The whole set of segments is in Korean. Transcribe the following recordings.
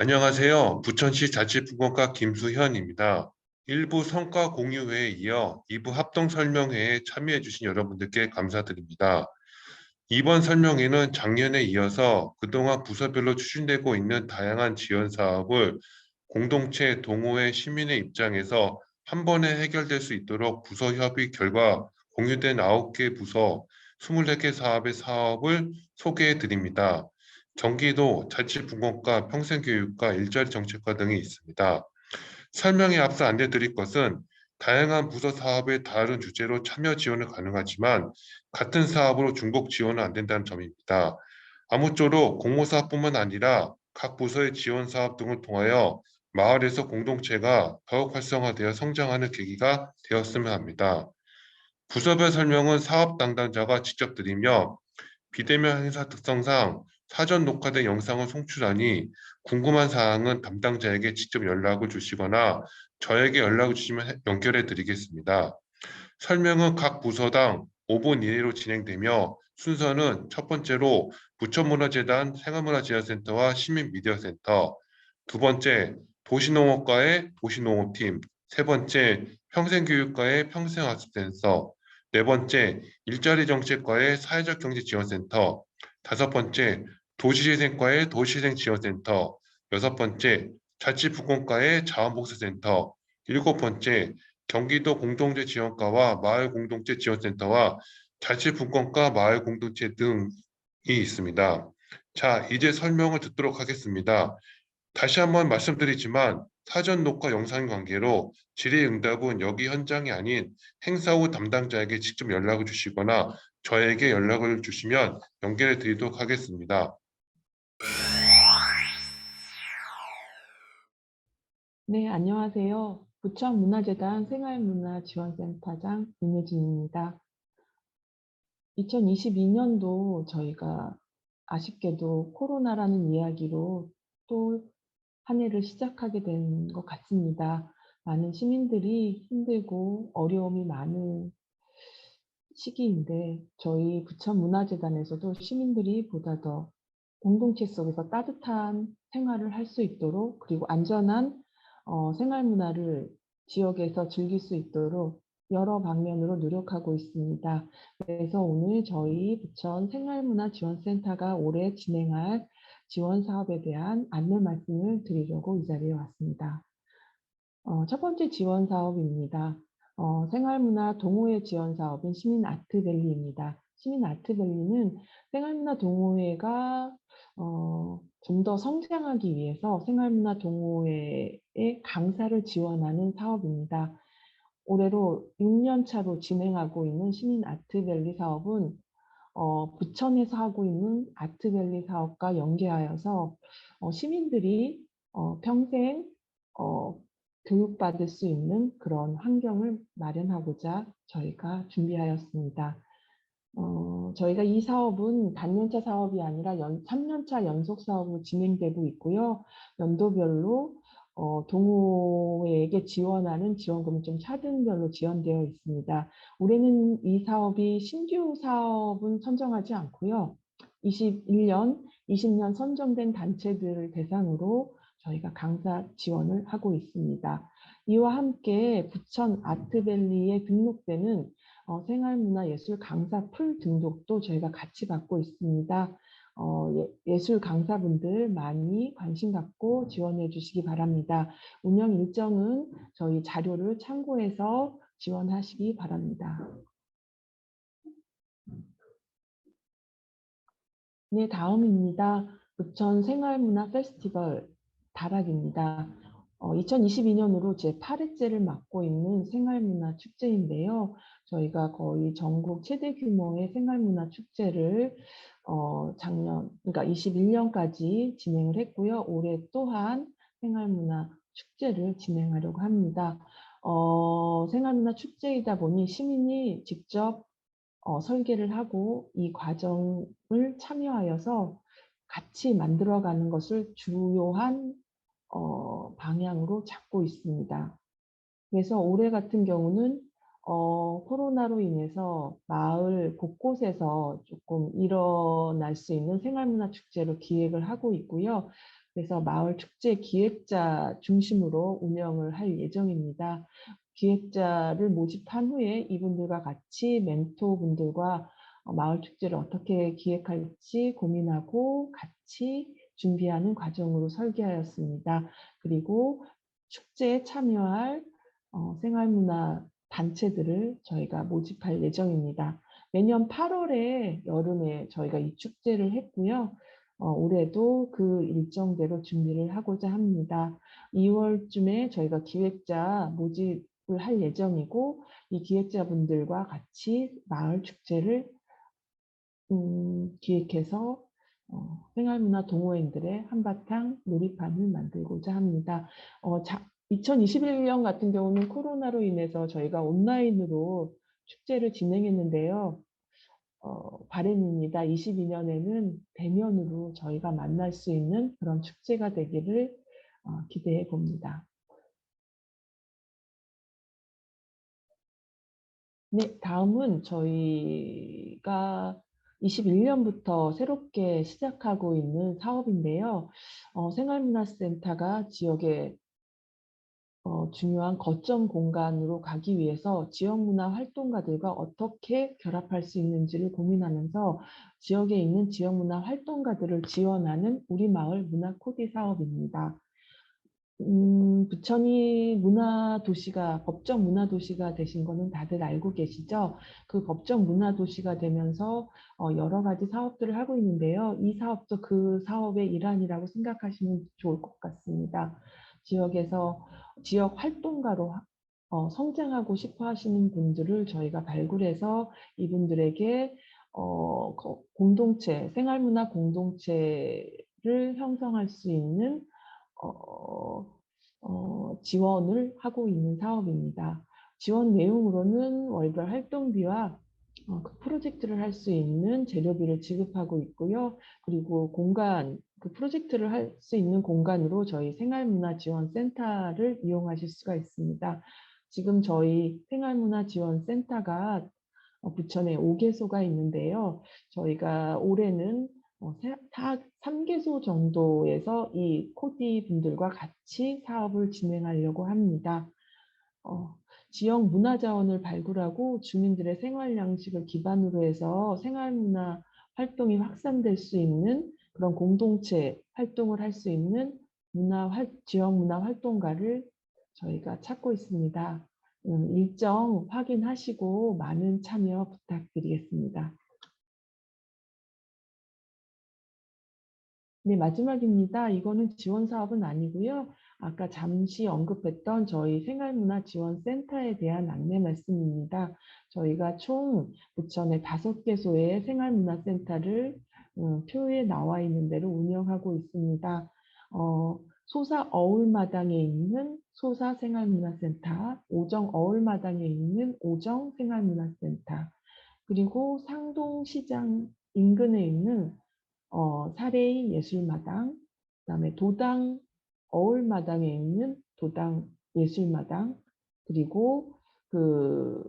안녕하세요. 부천시 자치분권과 김수현입니다. 1부 성과 공유회에 이어 2부 합동 설명회에 참여해 주신 여러분들께 감사드립니다. 이번 설명회는 작년에 이어서 그동안 부서별로 추진되고 있는 다양한 지원 사업을 공동체, 동호회, 시민의 입장에서 한 번에 해결될 수 있도록 부서 협의 결과 공유된 9개 부서 24개 사업의 사업을 소개해 드립니다. 경기도 자치분권과 평생교육과 일자리 정책과 등이 있습니다. 설명에 앞서 안내드릴 것은 다양한 부서 사업의 다른 주제로 참여 지원은 가능하지만 같은 사업으로 중복 지원은 안 된다는 점입니다. 아무쪼록 공모사업뿐만 아니라 각 부서의 지원 사업 등을 통하여 마을에서 공동체가 더욱 활성화되어 성장하는 계기가 되었으면 합니다. 부서별 설명은 사업 담당자가 직접 드리며 비대면 행사 특성상 사전 녹화된 영상을 송출하니 궁금한 사항은 담당자에게 직접 연락을 주시거나 저에게 연락을 주시면 연결해 드리겠습니다. 설명은 각 부서당 5분 이내로 진행되며 순서는 첫 번째로 부천문화재단 생활문화지원센터와 시민미디어센터, 두 번째 도시농업과의 도시농업팀, 세 번째 평생교육과의 평생학습센터, 네 번째 일자리정책과의 사회적경제지원센터, 다섯 번째 도시재생과의 도시재생지원센터, 여섯 번째 자치분권과의 자원복지센터, 일곱 번째 경기도 공동체 지원과와 마을 공동체 지원센터와 자치분권과 마을 공동체 등이 있습니다. 자, 이제 설명을 듣도록 하겠습니다. 다시 한번 말씀드리지만 사전 녹화 영상 관계로 질의응답은 여기 현장이 아닌 행사 후 담당자에게 직접 연락을 주시거나 저에게 연락을 주시면 연결해 드리도록 하겠습니다. 네, 안녕하세요. 부천문화재단 생활문화지원센터장 윤혜진입니다. 2022년도 저희가 아쉽게도 코로나라는 이야기로 또 한 해를 시작하게 된 것 같습니다. 많은 시민들이 힘들고 어려움이 많은 시기인데 저희 부천문화재단에서도 시민들이 보다 더 공동체 속에서 따뜻한 생활을 할 수 있도록 그리고 안전한 생활 문화를 지역에서 즐길 수 있도록 여러 방면으로 노력하고 있습니다. 그래서 오늘 저희 부천 생활문화지원센터가 올해 진행할 지원 사업에 대한 안내 말씀을 드리려고 이 자리에 왔습니다. 첫 번째 지원 사업입니다. 생활문화 동호회 지원 사업인 시민 아트밸리입니다. 시민 아트밸리는 생활문화 동호회가 좀 더 성장하기 위해서 생활문화 동호회의 강사를 지원하는 사업입니다. 올해로 6년 차로 진행하고 있는 시민 아트밸리 사업은 부천에서 하고 있는 아트밸리 사업과 연계하여서 시민들이 평생 어 교육받을 수 있는 그런 환경을 마련하고자 저희가 준비하였습니다. 저희가 이 사업은 단년차 사업이 아니라 3년차 연속 사업으로 진행되고 있고요. 연도별로 동호회에게 지원하는 지원금이 좀 차등별로 지원되어 있습니다. 올해는 이 사업이 신규 사업은 선정하지 않고요. 21년, 20년 선정된 단체들을 대상으로 저희가 강사 지원을 하고 있습니다. 이와 함께 부천 아트밸리에 등록되는 생활문화예술 강사 풀 등록도 저희가 같이 받고 있습니다. 예술 강사분들 많이 관심 갖고 지원해 주시기 바랍니다. 운영 일정은 저희 자료를 참고해서 지원하시기 바랍니다. 네, 다음입니다. 부천 생활문화 페스티벌 다락입니다. 2022년으로 제 8회째를 맡고 있는 생활문화 축제인데요. 저희가 거의 전국 최대 규모의 생활문화 축제를 작년, 그러니까 21년까지 진행을 했고요. 올해 또한 생활문화 축제를 진행하려고 합니다. 생활문화 축제이다 보니 시민이 직접 설계를 하고 이 과정을 참여하여서 같이 만들어가는 것을 주요한 방향으로 잡고 있습니다. 그래서 올해 같은 경우는 코로나로 인해서 마을 곳곳에서 조금 일어날 수 있는 생활문화 축제로 기획을 하고 있고요. 그래서 마을 축제 기획자 중심으로 운영을 할 예정입니다. 기획자를 모집한 후에 이분들과 같이 멘토분들과 마을 축제를 어떻게 기획할지 고민하고 같이 준비하는 과정으로 설계하였습니다. 그리고 축제에 참여할 생활문화 단체들을 저희가 모집할 예정입니다. 매년 8월에 여름에 저희가 이 축제를 했고요. 올해도 그 일정대로 준비를 하고자 합니다. 2월쯤에 저희가 기획자 모집을 할 예정이고 이 기획자분들과 같이 마을 축제를 기획해서 생활문화 동호인들의 한바탕 놀이판을 만들고자 합니다. 2021년 같은 경우는 코로나로 인해서 저희가 온라인으로 축제를 진행했는데요. 바람입니다. 22년에는 대면으로 저희가 만날 수 있는 그런 축제가 되기를 기대해 봅니다. 네, 다음은 저희가 21년부터 새롭게 시작하고 있는 사업인데요. 생활문화센터가 지역의 중요한 거점 공간으로 가기 위해서 지역문화 활동가들과 어떻게 결합할 수 있는지를 고민하면서 지역에 있는 지역문화 활동가들을 지원하는 우리마을 문화코디 사업입니다. 부천이 문화도시가 법정 문화도시가 되신 거는 다들 알고 계시죠? 그 법정 문화도시가 되면서 여러 가지 사업들을 하고 있는데요. 이 사업도 그 사업의 일환이라고 생각하시면 좋을 것 같습니다. 지역에서 지역 활동가로 성장하고 싶어 하시는 분들을 저희가 발굴해서 이분들에게 공동체, 생활문화 공동체를 형성할 수 있는 어, 지원을 하고 있는 사업입니다. 지원 내용으로는 월별 활동비와 그 프로젝트를 할 수 있는 재료비를 지급하고 있고요. 그리고 공간, 그 프로젝트를 할 수 있는 공간으로 저희 생활문화지원센터를 이용하실 수가 있습니다. 지금 저희 생활문화지원센터가 부천에 5개소가 있는데요. 저희가 올해는 3개소 정도에서 이 코디 분들과 같이 사업을 진행하려고 합니다. 지역 문화 자원을 발굴하고 주민들의 생활 양식을 기반으로 해서 생활문화 활동이 확산될 수 있는 그런 공동체 활동을 할 수 있는 지역 문화 활동가를 저희가 찾고 있습니다. 일정 확인하시고 많은 참여 부탁드리겠습니다. 네, 마지막입니다. 이거는 지원 사업은 아니고요. 아까 잠시 언급했던 저희 생활문화지원센터에 대한 안내 말씀입니다. 저희가 총 부천에 5개소의 생활문화센터를 표에 나와 있는 대로 운영하고 있습니다. 소사 어울마당에 있는 소사 생활문화센터, 오정 어울마당에 있는 오정 생활문화센터, 그리고 상동시장 인근에 있는 사레이 예술마당, 그다음에 도당 어울마당에 있는 도당 예술마당, 그리고 그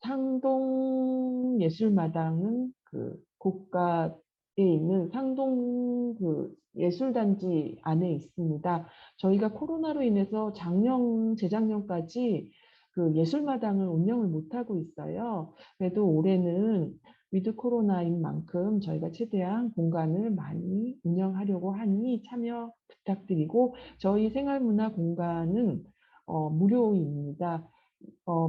상동 예술마당은 그 고가에 있는 상동 그 예술단지 안에 있습니다. 저희가 코로나로 인해서 작년, 재작년까지 그 예술마당을 운영을 못하고 있어요. 그래도 올해는 위드 코로나인 만큼 저희가 최대한 공간을 많이 운영하려고 하니 참여 부탁드리고 저희 생활문화 공간은 무료입니다.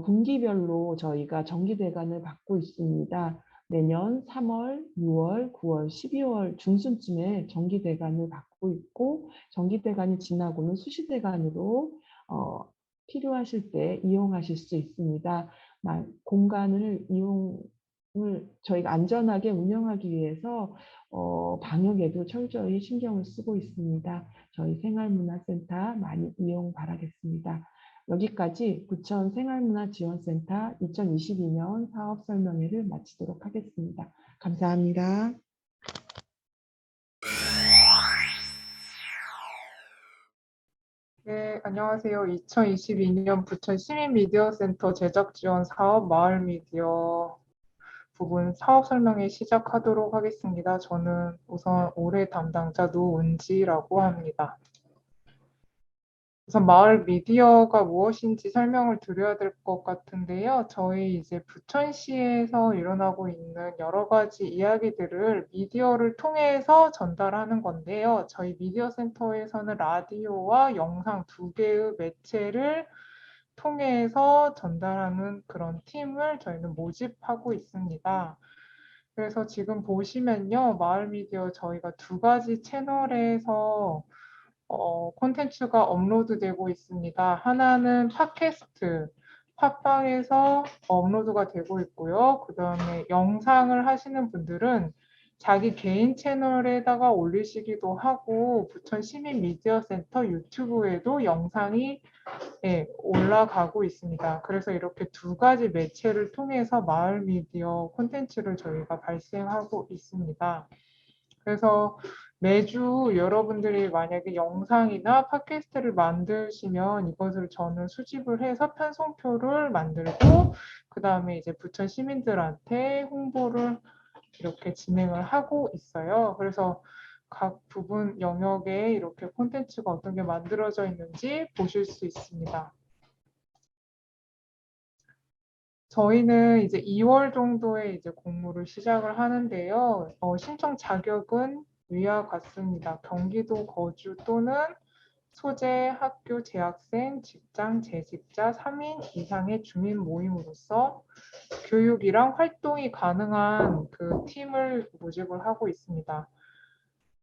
분기별로 저희가 정기대관을 받고 있습니다. 내년 3월, 6월, 9월, 12월 중순쯤에 정기대관을 받고 있고 정기대관이 지나고는 수시대관으로 필요하실 때 이용하실 수 있습니다. 공간을 이용을 저희가 안전하게 운영하기 위해서 방역에도 철저히 신경을 쓰고 있습니다. 저희 생활문화센터 많이 이용 바라겠습니다. 여기까지 부천 생활문화지원센터 2022년 사업 설명회를 마치도록 하겠습니다. 감사합니다. 네, 안녕하세요. 2022년 부천 시민미디어센터 제작지원 사업 마을미디어 부분 사업 설명회 시작하도록 하겠습니다. 저는 우선 올해 담당자 노은지라고 합니다. 우선 마을 미디어가 무엇인지 설명을 드려야 될 것 같은데요. 저희 이제 부천시에서 일어나고 있는 여러 가지 이야기들을 미디어를 통해서 전달하는 건데요. 저희 미디어 센터에서는 라디오와 영상 두 개의 매체를 통해서 전달하는 그런 팀을 저희는 모집하고 있습니다. 그래서 지금 보시면요, 마을 미디어 저희가 두 가지 채널에서 콘텐츠가 업로드되고 있습니다. 하나는 팟캐스트, 팟빵에서 업로드가 되고 있고요. 그 다음에 영상을 하시는 분들은 자기 개인 채널에다가 올리시기도 하고 부천 시민 미디어 센터 유튜브에도 영상이 올라가고 있습니다. 그래서 이렇게 두 가지 매체를 통해서 마을 미디어 콘텐츠를 저희가 발생하고 있습니다. 그래서 매주 여러분들이 만약에 영상이나 팟캐스트를 만드시면 이것을 저는 수집을 해서 편성표를 만들고 그 다음에 이제 부천 시민들한테 홍보를 이렇게 진행을 하고 있어요. 그래서 각 부분 영역에 이렇게 콘텐츠가 어떤 게 만들어져 있는지 보실 수 있습니다. 저희는 이제 2월 정도에 이제 공모를 시작을 하는데요. 신청 자격은 위와 같습니다. 경기도 거주 또는 소재, 학교, 재학생, 직장, 재직자 3인 이상의 주민 모임으로서 교육이랑 활동이 가능한 그 팀을 모집을 하고 있습니다.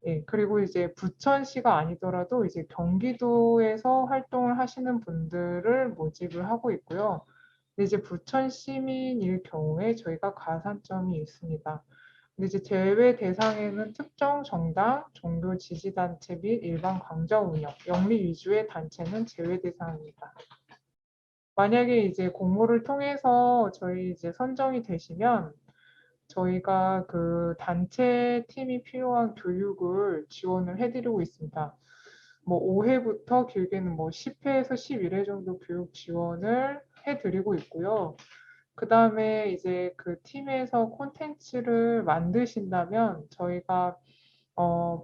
예, 그리고 이제 부천시가 아니더라도 이제 경기도에서 활동을 하시는 분들을 모집을 하고 있고요. 근데 이제 부천 시민일 경우에 저희가 가산점이 있습니다. 근데 이제 제외 대상에는 특정 정당, 종교 지지단체 및 일반 광장 운영, 영리 위주의 단체는 제외 대상입니다. 만약에 이제 공모를 통해서 저희 이제 선정이 되시면 저희가 그 단체 팀이 필요한 교육을 지원을 해드리고 있습니다. 뭐 5회부터 길게는 뭐 10회에서 11회 정도 교육 지원을 해드리고 있고요. 그 다음에 이제 그 팀에서 콘텐츠를 만드신다면 저희가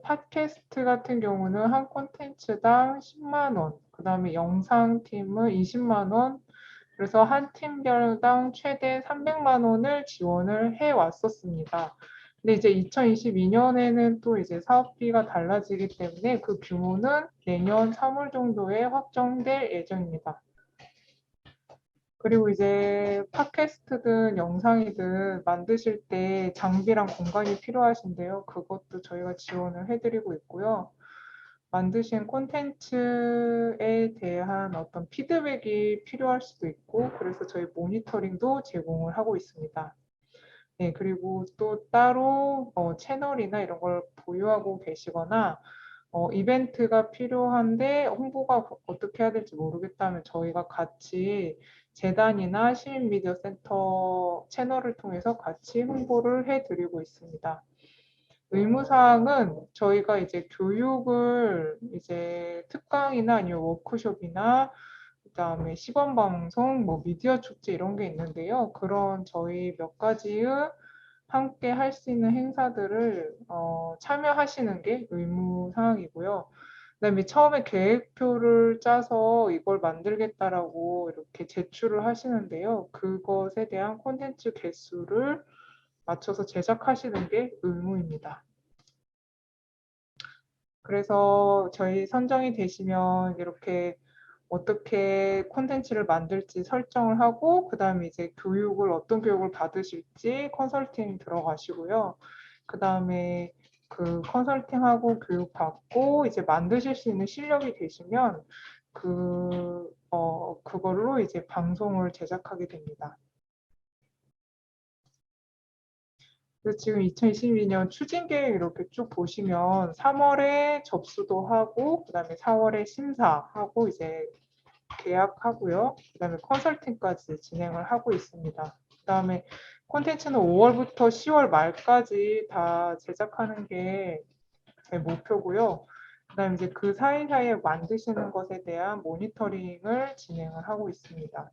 팟캐스트 같은 경우는 한 콘텐츠당 10만 원, 그 다음에 영상팀은 20만 원, 그래서 한 팀별당 최대 300만 원을 지원을 해 왔었습니다. 근데 이제 2022년에는 또 이제 사업비가 달라지기 때문에 그 규모는 내년 3월 정도에 확정될 예정입니다. 그리고 이제 팟캐스트든 영상이든 만드실 때 장비랑 공간이 필요하신데요. 그것도 저희가 지원을 해드리고 있고요. 만드신 콘텐츠에 대한 어떤 피드백이 필요할 수도 있고, 그래서 저희 모니터링도 제공을 하고 있습니다. 네, 그리고 또 따로 채널이나 이런 걸 보유하고 계시거나 이벤트가 필요한데 홍보가 어떻게 해야 될지 모르겠다면 저희가 같이 재단이나 시민미디어센터 채널을 통해서 같이 홍보를 해드리고 있습니다. 의무사항은 저희가 이제 교육을 이제 특강이나 아니면 워크숍이나 그다음에 시범방송, 뭐 미디어 축제 이런 게 있는데요. 그런 저희 몇 가지의 함께 할 수 있는 행사들을 참여하시는 게 의무사항이고요. 그다음에 처음에 계획표를 짜서 이걸 만들겠다라고 이렇게 제출을 하시는데요. 그것에 대한 콘텐츠 개수를 맞춰서 제작하시는 게 의무입니다. 그래서 저희 선정이 되시면 이렇게 어떻게 콘텐츠를 만들지 설정을 하고 그다음에 이제 교육을 어떤 교육을 받으실지 컨설팅 들어가시고요. 그다음에 그 컨설팅하고 교육 받고 이제 만드실 수 있는 실력이 되시면 그걸로 이제 방송을 제작하게 됩니다. 그래서 지금 2022년 추진 계획 이렇게 쭉 보시면 3월에 접수도 하고 그다음에 4월에 심사하고 이제 계약하고요. 그다음에 컨설팅까지 진행을 하고 있습니다. 그다음에 콘텐츠는 5월부터 10월 말까지 다 제작하는 게 제 목표고요. 그다음에 이제 그 사이사이에 만드시는 것에 대한 모니터링을 진행을 하고 있습니다.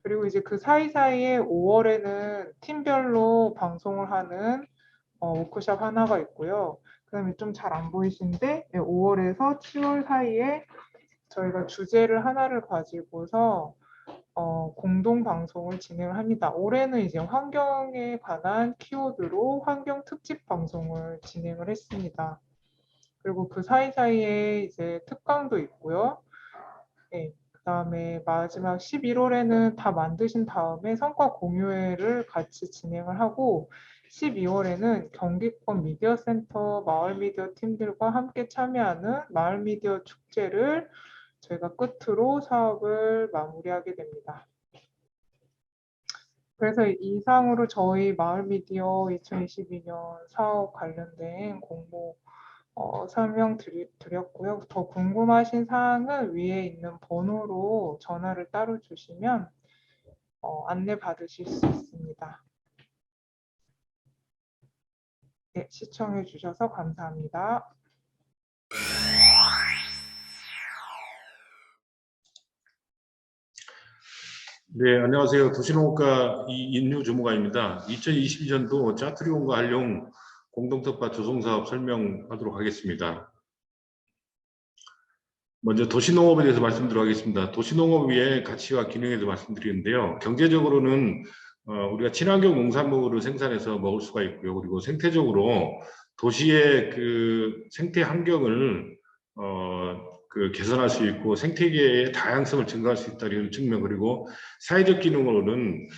그리고 이제 그 사이사이에 5월에는 팀별로 방송을 하는 워크숍 하나가 있고요. 그다음에 좀 잘 안 보이신데 5월에서 7월 사이에 저희가 주제를 하나를 가지고서 공동 방송을 진행을 합니다. 올해는 이제 환경에 관한 키워드로 환경 특집 방송을 진행을 했습니다. 그리고 그 사이사이에 이제 특강도 있고요. 네, 그다음에 마지막 11월에는 다 만드신 다음에 성과 공유회를 같이 진행을 하고 12월에는 경기권 미디어센터 마을 미디어 팀들과 함께 참여하는 마을 미디어 축제를 저희가 끝으로 사업을 마무리하게 됩니다. 그래서 이상으로 저희 마을 미디어 2022년 사업 관련된 공모 설명드렸고요. 더 궁금하신 사항은 위에 있는 번호로 전화를 따로 주시면 안내 받으실 수 있습니다. 네, 시청해 주셔서 감사합니다. 네, 안녕하세요. 도시농업과 이인유 주무관입니다. 2022년도 짜투리온과 한룡 공동특파 조성사업 설명하도록 하겠습니다. 먼저 도시농업에 대해서 말씀드리겠습니다. 도시농업의 가치와 기능에 대해서 말씀드리는데요. 경제적으로는 우리가 친환경 농산물을 생산해서 먹을 수가 있고요. 그리고 생태적으로 도시의 그 생태 환경을 개선할 수 있고 생태계의 다양성을 증가할 수 있다는 측면, 그리고 사회적 기능으로는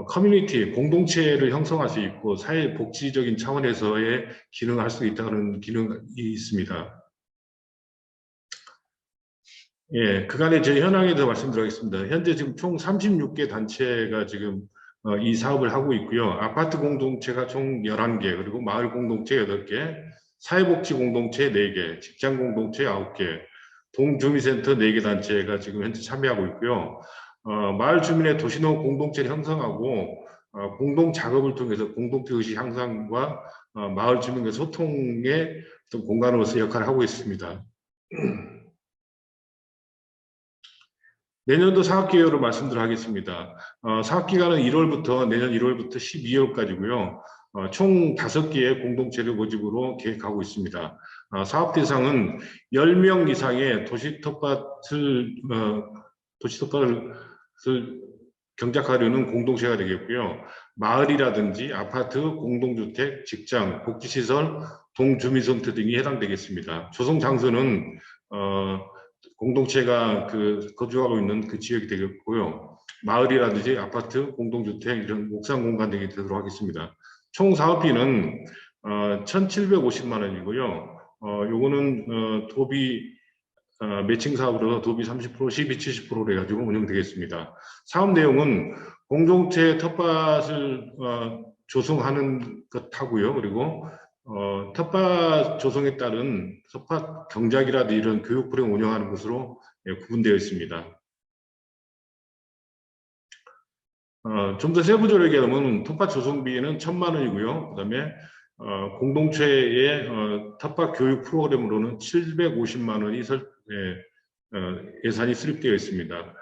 커뮤니티, 공동체를 형성할 수 있고 사회 복지적인 차원에서의 기능을 할 수 있다는 기능이 있습니다. 예, 그간의 제 현황에 대해서 말씀드리겠습니다. 현재 지금 총 36개 단체가 지금 이 사업을 하고 있고요. 아파트 공동체가 총 11개, 그리고 마을 공동체 8개, 사회복지 공동체 4개, 직장 공동체 9개, 동주민센터 4개 단체가 지금 현재 참여하고 있고요. 마을 주민의 도시농업 공동체를 형성하고 공동 작업을 통해서 공동체 의식 향상과 마을 주민과 소통의 어떤 공간으로서 역할을 하고 있습니다. 내년도 사업계획으로 말씀드리겠습니다. 사업기간은 1월부터 내년 1월부터 12월까지고요. 총 5개의 공동체를 모집으로 계획하고 있습니다. 사업 대상은 10명 이상의 도시텃밭을 경작하려는 공동체가 되겠고요. 마을이라든지 아파트, 공동주택, 직장, 복지시설, 동주민센터 등이 해당되겠습니다. 조성 장소는 공동체가 거주하고 있는 그 지역이 되겠고요. 마을이라든지 아파트, 공동주택, 이런 옥상 공간 등이 되도록 하겠습니다. 총 사업비는 1,750만 원이고요. 요거는 도비 매칭 사업으로 도비 30%, 시비 70%로 해가지고 운영되겠습니다. 사업 내용은 공동체 텃밭을 조성하는 것하고요. 그리고 텃밭 조성에 따른 텃밭 경작이라든지 이런 교육 프로그램 운영하는 것으로 구분되어 있습니다. 좀 더 세부적으로 얘기하면 텃밭 조성비는 1,000만 원이고요. 그다음에 공동체의 텃밭 교육 프로그램으로는 750만 원이 예산이 수립되어 있습니다.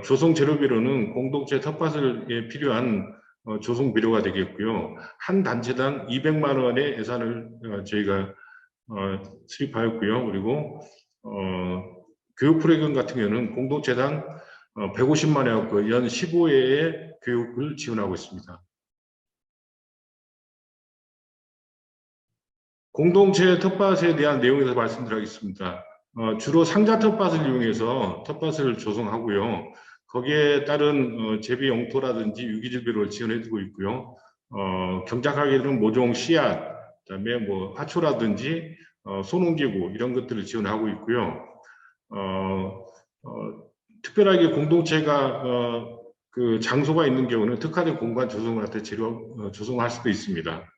조성 재료비로는 공동체 텃밭에 필요한 조성 비료가 되겠고요. 한 단체당 200만 원의 예산을 저희가 수립하였고요. 그리고 교육 프로그램 같은 경우는 공동체당 150만 원이었고 연 15회의 교육을 지원하고 있습니다. 공동체 텃밭에 대한 내용에서 말씀드리겠습니다. 주로 상자 텃밭을 이용해서 텃밭을 조성하고요. 거기에 따른 재배 용토라든지 유기질비료를 지원해주고 있고요. 경작하게 되는 모종 씨앗, 그다음에 뭐 화초라든지 소농기구 이런 것들을 지원하고 있고요. 특별하게 공동체가 그 장소가 있는 경우는 특화된 공간 조성을 할 때 조성할 수도 있습니다.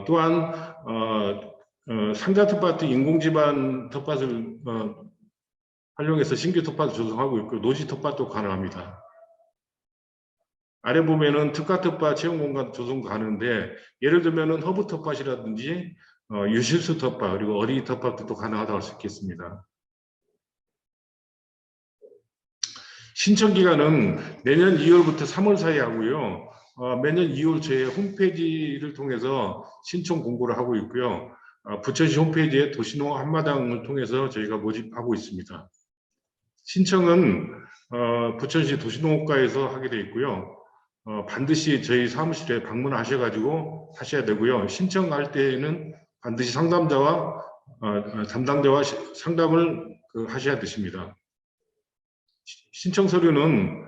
또한 상자 텃밭 인공지반 텃밭을 활용해서 신규 텃밭을 조성하고 있고 노지 텃밭도 가능합니다. 아래 보면은 특화 텃밭 채용 공간 조성 가능한데 예를 들면은 허브 텃밭이라든지 유실수 텃밭 그리고 어린이 텃밭도 가능하다고 할 수 있겠습니다. 신청 기간은 내년 2월부터 3월 사이 하고요. 매년 2월 저희 홈페이지를 통해서 신청 공고를 하고 있고요. 부천시 홈페이지에 도시농업 한마당을 통해서 저희가 모집하고 있습니다. 신청은 부천시 도시농업과에서 하게 되어 있고요. 반드시 저희 사무실에 방문하셔가지고 하셔야 되고요. 신청할 때에는 반드시 상담자와 담당자와 상담을 하셔야 되십니다. 신청 서류는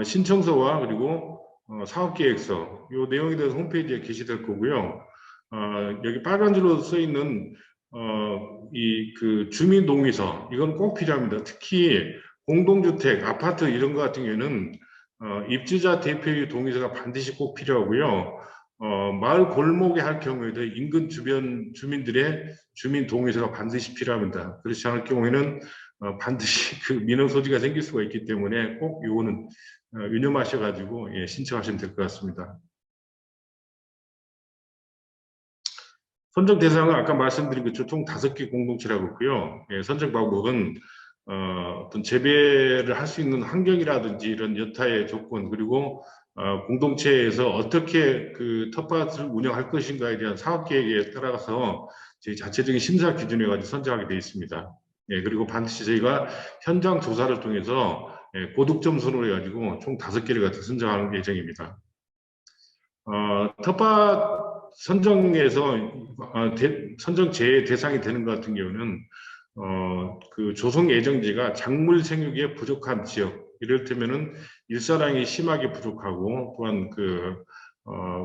신청서와 그리고 사업계획서 이 내용에 대해서 홈페이지에 게시될 거고요. 여기 빨간 줄로 써 있는 그 주민 동의서 이건 꼭 필요합니다. 특히 공동주택, 아파트 이런 것 같은 경우에는 입주자 대표의 동의서가 반드시 꼭 필요하고요. 마을 골목에 할 경우에도 인근 주변 주민들의 주민 동의서가 반드시 필요합니다. 그렇지 않을 경우에는 반드시 그 민원 소지가 생길 수가 있기 때문에 꼭 이거는 유념하셔가지고 신청하시면 될 것 같습니다. 선정 대상은 아까 말씀드린 것처럼 총 5개 공동체라고 있고요. 선정 방법은 어떤 재배를 할 수 있는 환경이라든지 이런 여타의 조건 그리고 공동체에서 어떻게 그 텃밭을 운영할 것인가에 대한 사업 계획에 따라서 저희 자체적인 심사 기준에 가지고 선정하게 되어 있습니다. 그리고 반드시 저희가 현장 조사를 통해서 고득 점수로 해가지고 총 5개를 갖다 선정하는 예정입니다. 텃밭 선정에서 선정 제외 대상이 되는 것 같은 경우는 그 조성 예정지가 작물 생육에 부족한 지역, 이를테면은 일사량이 심하게 부족하고 또한 그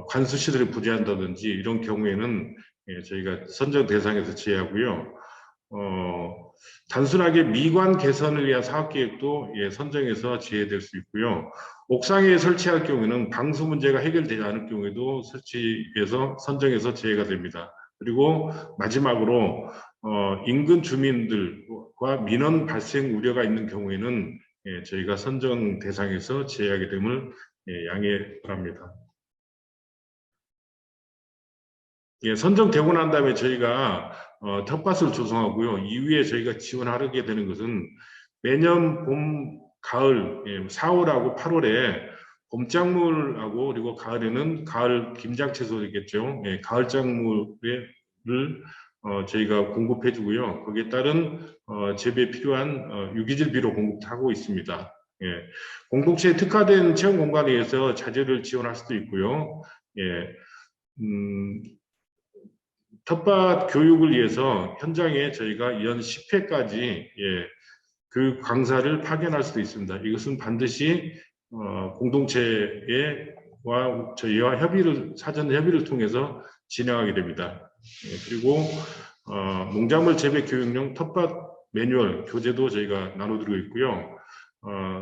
관수 시설이 부재한다든지 이런 경우에는 저희가 선정 대상에서 제외하고요. 단순하게 미관 개선을 위한 사업계획도 선정에서 제외될 수 있고요. 옥상에 설치할 경우에는 방수 문제가 해결되지 않을 경우에도 설치해서 선정에서 제외가 됩니다. 그리고 마지막으로 인근 주민들과 민원 발생 우려가 있는 경우에는 저희가 선정 대상에서 제외하게 됨을 양해 바랍니다. 선정되고 난 다음에 저희가 텃밭을 조성하고요. 이후에 저희가 지원하게 되는 것은 매년 봄, 가을, 4월하고 8월에 봄작물하고 그리고 가을에는 가을 김장채소겠죠. 가을 작물을 저희가 공급해 주고요. 거기에 따른 재배에 필요한 유기질비료 공급하고 있습니다. 공동체에 특화된 체험 공간에 의해서 자재를 지원할 수도 있고요. 텃밭 교육을 위해서 현장에 저희가 연 10회까지 그 강사를 파견할 수도 있습니다. 이것은 반드시 공동체와 저희와 사전 협의를 통해서 진행하게 됩니다. 그리고 농작물 재배 교육용 텃밭 매뉴얼 교재도 저희가 나눠드리고 있고요.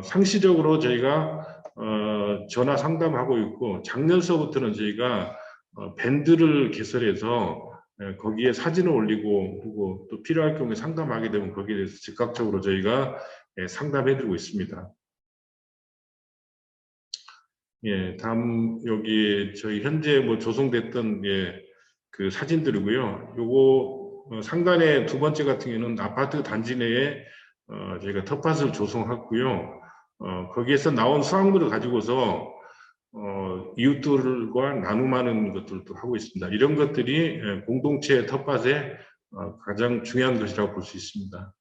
상시적으로 저희가 전화 상담하고 있고 작년서부터는 저희가 밴드를 개설해서 거기에 사진을 올리고 그리고 또 필요할 경우에 상담하게 되면 거기에 대해서 즉각적으로 저희가 상담해드리고 있습니다. 다음 여기 저희 현재 뭐 조성됐던 그 사진들이고요. 요거 상단의 두 번째 같은 경우는 아파트 단지 내에 저희가 텃밭을 조성했고요. 거기에서 나온 수확물을 가지고서 이웃들과 나눔하는 것들도 하고 있습니다. 이런 것들이 공동체 텃밭의 가장 중요한 것이라고 볼 수 있습니다.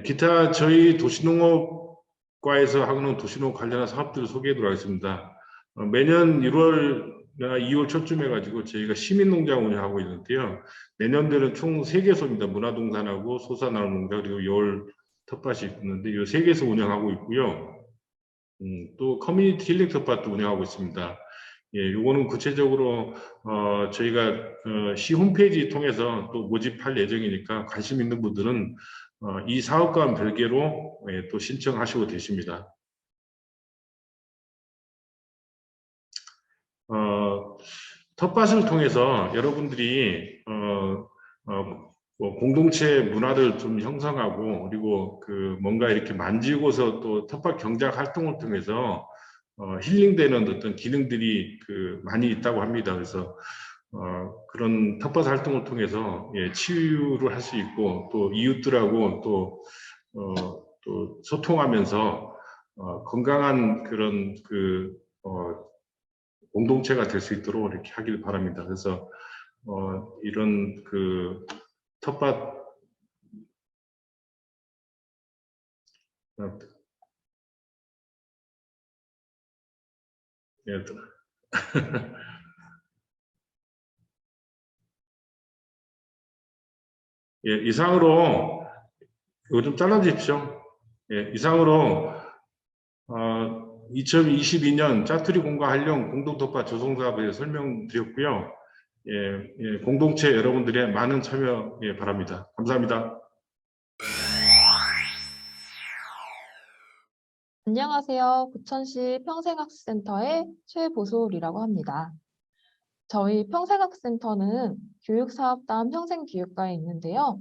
기타 저희 도시농업과에서 하는 도시농업 관련한 사업들을 소개하도록 하겠습니다. 매년 1월이나 2월 초쯤에 가지고 저희가 시민농장 운영하고 있는데요. 내년도에는 총 3개소입니다. 문화동산하고 소사나눔농장 그리고 여울 텃밭이 있는데 이 3개소 운영하고 있고요. 또 커뮤니티 힐링 텃밭도 운영하고 있습니다. 요거는 구체적으로 저희가 시 홈페이지 통해서 또 모집할 예정이니까 관심 있는 분들은 이 사업과는 별개로 또 신청하시고 계십니다. 텃밭을 통해서 여러분들이 뭐 공동체 문화를 좀 형성하고 그리고 그 뭔가 이렇게 만지고서 또 텃밭 경작 활동을 통해서 힐링되는 어떤 기능들이 많이 있다고 합니다. 그래서 그런 텃밭 활동을 통해서 치유를 할 수 있고 또 이웃들하고 또 또 소통하면서 건강한 그런 공동체가 될 수 있도록 이렇게 하길 바랍니다. 그래서 이런 그 텃밭 예, 예, 이상으로 이거 좀 잘라주십시오. 예, 이상으로 2022년 짜투리 공과 한령 공동텃밭 조성사업에 설명드렸고요. 예, 공동체 여러분들의 많은 참여 바랍니다. 감사합니다. 안녕하세요. 부천시 평생학습센터의 최보솔이라고 합니다. 저희 평생학센터는 교육사업단 평생교육과에 있는데요.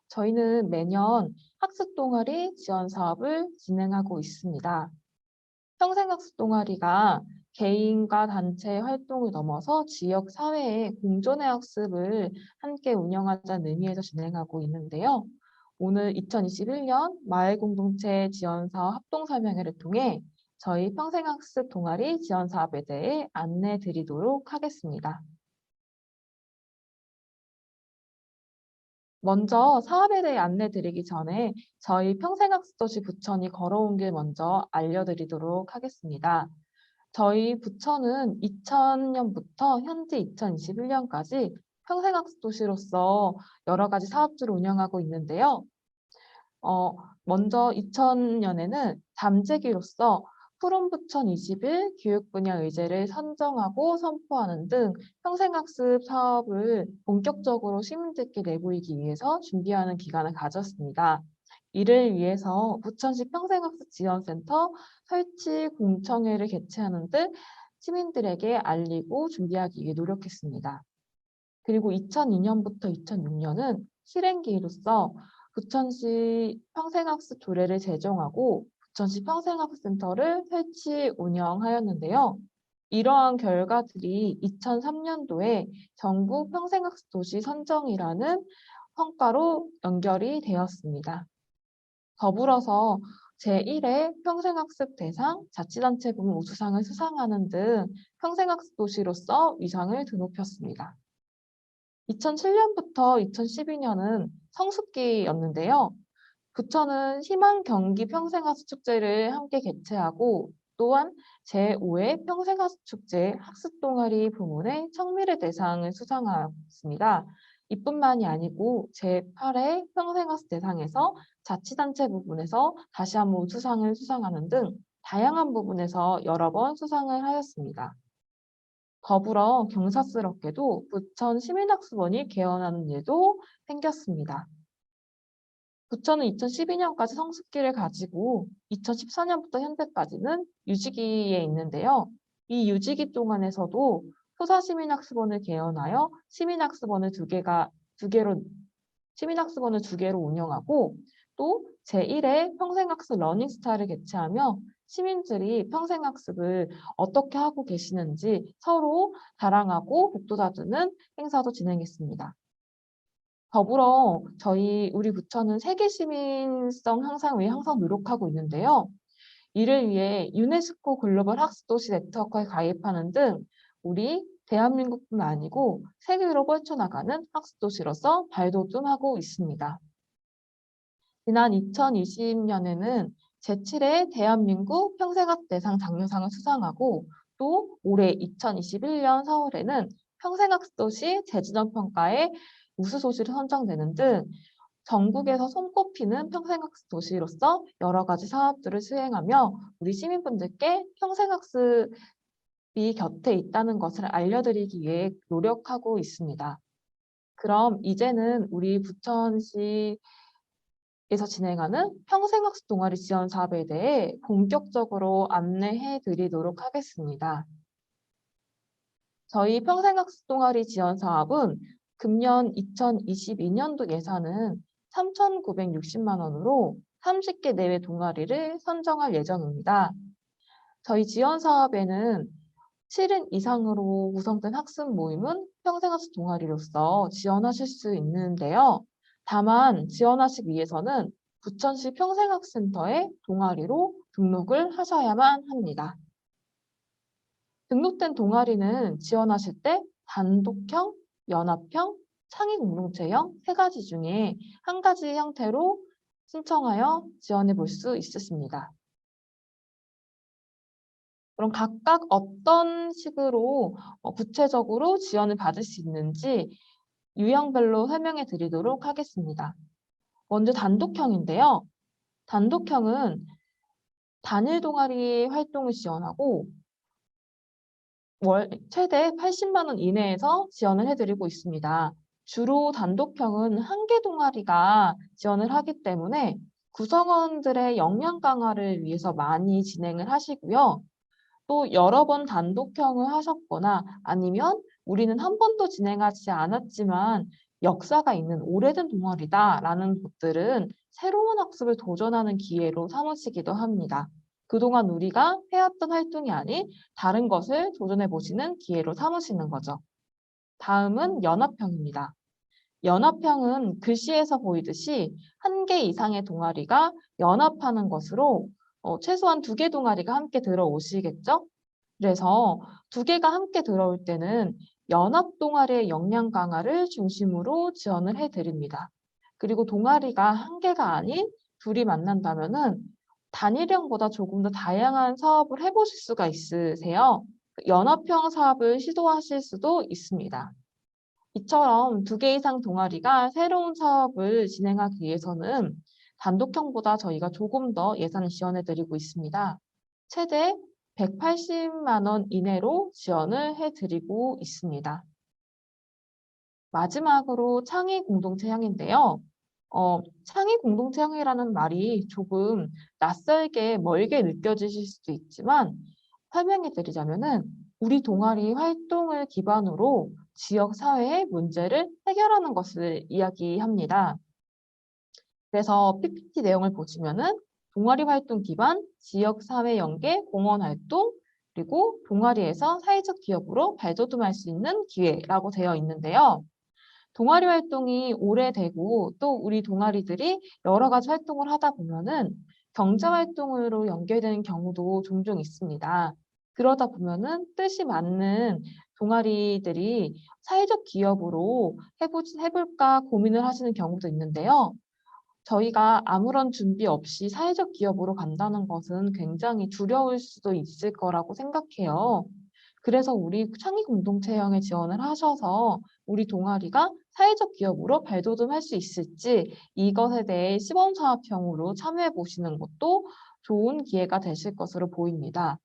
저희는 매년 학습 동아리 지원 사업을 진행하고 있습니다. 평생학습 동아리가 개인과 단체 활동을 넘어서 지역 사회의 공존의 학습을 함께 운영하자는 의미에서 진행하고 있는데요. 오늘 2021년 마을공동체 지원사업 합동설명회를 통해 저희 평생학습 동아리 지원 사업에 대해 안내 드리도록 하겠습니다. 먼저 사업에 대해 안내 드리기 전에 저희 평생학습도시 부천이 걸어온 길 먼저 알려드리도록 하겠습니다. 저희 부천은 2000년부터 현재 2021년까지 평생학습도시로서 여러 가지 사업들을 운영하고 있는데요. 먼저 2000년에는 담재기로서 푸른부천 20일 교육 분야 의제를 선정하고 선포하는 등 평생학습 사업을 본격적으로 시민들께 내보이기 위해서 준비하는 기간을 가졌습니다. 이를 위해서 부천시 평생학습 지원센터 설치 공청회를 개최하는 등 시민들에게 알리고 준비하기 위해 노력했습니다. 그리고 2002년부터 2006년은 실행기로서 부천시 평생학습 조례를 제정하고 부천시 평생학습센터를 설치 운영하였는데요. 이러한 결과들이 2003년도에 정부 평생학습 도시 선정이라는 성과로 연결이 되었습니다. 더불어서 제1회 평생학습 대상 자치단체 부문 우수상을 수상하는 등 평생학습 도시로서 위상을 드높였습니다. 2007년부터 2012년은 성숙기였는데요. 부천은 희망 경기 평생학습 축제를 함께 개최하고 또한 제5회 평생학습 축제 학습 동아리 부문의 청미래 대상을 수상하였습니다. 이뿐만이 아니고 제8회 평생학습 대상에서 자치단체 부분에서 다시 한번 우수상을 수상하는 등 다양한 부분에서 여러 번 수상을 하였습니다. 더불어 경사스럽게도 부천 시민학습원이 개원하는 일도 생겼습니다. 부천은 2012년까지 성숙기를 가지고 2014년부터 현재까지는 유지기에 있는데요. 이 유지기 동안에서도 소사시민학습원을 개원하여 시민학습원을 두 개로 운영하고 또 제1회 평생학습 러닝스타를 개최하며 시민들이 평생학습을 어떻게 하고 계시는지 서로 자랑하고 복돋아주는 행사도 진행했습니다. 더불어 우리 부천은 세계 시민성 향상을 항상 노력하고 있는데요. 이를 위해 유네스코 글로벌 학습도시 네트워크에 가입하는 등 우리 대한민국뿐 아니고 세계로 뻗쳐나가는 학습도시로서 발돋움하고 있습니다. 지난 2020년에는 제7회 대한민국 평생학습 대상 장려상을 수상하고 또 올해 2021년 4월에는 평생학습도시 재지정 평가에 우수도시로 선정되는 등 전국에서 손꼽히는 평생학습 도시로서 여러 가지 사업들을 수행하며 우리 시민분들께 평생학습이 곁에 있다는 것을 알려드리기 위해 노력하고 있습니다. 그럼 이제는 우리 부천시에서 진행하는 평생학습 동아리 지원 사업에 대해 본격적으로 안내해 드리도록 하겠습니다. 저희 평생학습 동아리 지원 사업은 금년 2022년도 예산은 3,960만 원으로 30개 내외 동아리를 선정할 예정입니다. 저희 지원 사업에는 7인 이상으로 구성된 학습 모임은 평생학습 동아리로서 지원하실 수 있는데요. 다만 지원하시기 위해서는 부천시 평생학센터의 동아리로 등록을 하셔야만 합니다. 등록된 동아리는 지원하실 때 단독형, 연합형, 창의공동체형 세 가지 중에 한 가지 형태로 신청하여 지원해 볼 수 있으십니다. 그럼 각각 어떤 식으로 구체적으로 지원을 받을 수 있는지 유형별로 설명해 드리도록 하겠습니다. 먼저 단독형인데요. 단독형은 단일 동아리 활동을 지원하고 최대 80만 원 이내에서 지원을 해드리고 있습니다. 주로 단독형은 한 개 동아리가 지원을 하기 때문에 구성원들의 역량 강화를 위해서 많이 진행을 하시고요. 또 여러 번 단독형을 하셨거나 아니면 우리는 한 번도 진행하지 않았지만 역사가 있는 오래된 동아리다라는 곳들은 새로운 학습을 도전하는 기회로 삼으시기도 합니다. 그동안 우리가 해왔던 활동이 아닌 다른 것을 도전해 보시는 기회로 삼으시는 거죠. 다음은 연합형입니다. 연합형은 글씨에서 보이듯이 한 개 이상의 동아리가 연합하는 것으로 최소한 2개 동아리가 함께 들어오시겠죠? 그래서 2개가 함께 들어올 때는 연합 동아리의 역량 강화를 중심으로 지원을 해드립니다. 그리고 동아리가 한 개가 아닌 둘이 만난다면은 단일형보다 조금 더 다양한 사업을 해보실 수가 있으세요. 연합형 사업을 시도하실 수도 있습니다. 이처럼 2개 이상 동아리가 새로운 사업을 진행하기 위해서는 단독형보다 저희가 조금 더 예산을 지원해드리고 있습니다. 최대 180만 원 이내로 지원을 해드리고 있습니다. 마지막으로 창의 공동체형인데요. 창의 공동체형이라는 말이 조금 낯설게 멀게 느껴지실 수도 있지만 설명해 드리자면은 우리 동아리 활동을 기반으로 지역 사회의 문제를 해결하는 것을 이야기합니다. 그래서 PPT 내용을 보시면은 동아리 활동 기반, 지역 사회 연계, 공헌 활동, 그리고 동아리에서 사회적 기업으로 발돋움할 수 있는 기회라고 되어 있는데요. 동아리 활동이 오래되고 또 우리 동아리들이 여러 가지 활동을 하다 보면은 경제 활동으로 연결되는 경우도 종종 있습니다. 그러다 보면은 뜻이 맞는 동아리들이 사회적 기업으로 해볼까 고민을 하시는 경우도 있는데요. 저희가 아무런 준비 없이 사회적 기업으로 간다는 것은 굉장히 두려울 수도 있을 거라고 생각해요. 그래서 우리 창의 공동체형에 지원을 하셔서 우리 동아리가 사회적 기업으로 발돋움할 수 있을지 이것에 대해 시범사업형으로 참여해 보시는 것도 좋은 기회가 되실 것으로 보입니다.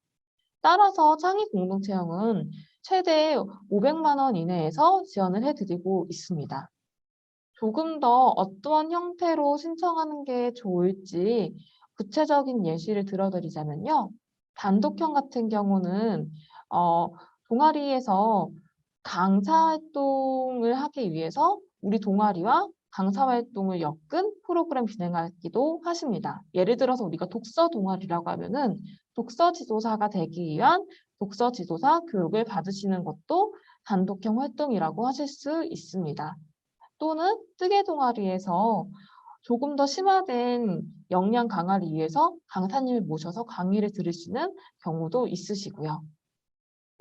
따라서 창의 공동체형은 최대 500만 원 이내에서 지원을 해드리고 있습니다. 조금 더 어떠한 형태로 신청하는 게 좋을지 구체적인 예시를 들어드리자면요. 단독형 같은 경우는 동아리에서 강사 활동을 하기 위해서 우리 동아리와 강사 활동을 엮은 프로그램 진행하기도 하십니다. 예를 들어서 우리가 독서 동아리라고 하면은 독서 지도사가 되기 위한 독서 지도사 교육을 받으시는 것도 단독형 활동이라고 하실 수 있습니다. 또는 뜨개 동아리에서 조금 더 심화된 역량 강화를 위해서 강사님을 모셔서 강의를 들으시는 경우도 있으시고요.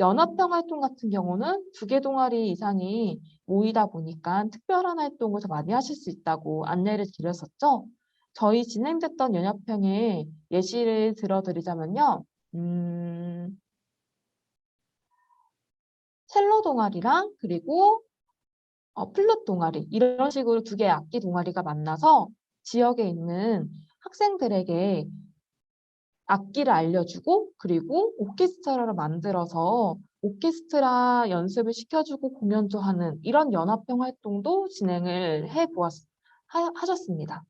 연합형 활동 같은 경우는 2개 동아리 이상이 모이다 보니까 특별한 활동을 더 많이 하실 수 있다고 안내를 드렸었죠. 저희 진행됐던 연합형의 예시를 들어드리자면요. 첼로 동아리랑 그리고 플룻 동아리 이런 식으로 2개의 악기 동아리가 만나서 지역에 있는 학생들에게 악기를 알려주고 그리고 오케스트라를 만들어서 오케스트라 연습을 시켜주고 공연도 하는 이런 연합형 활동도 진행을 하셨습니다.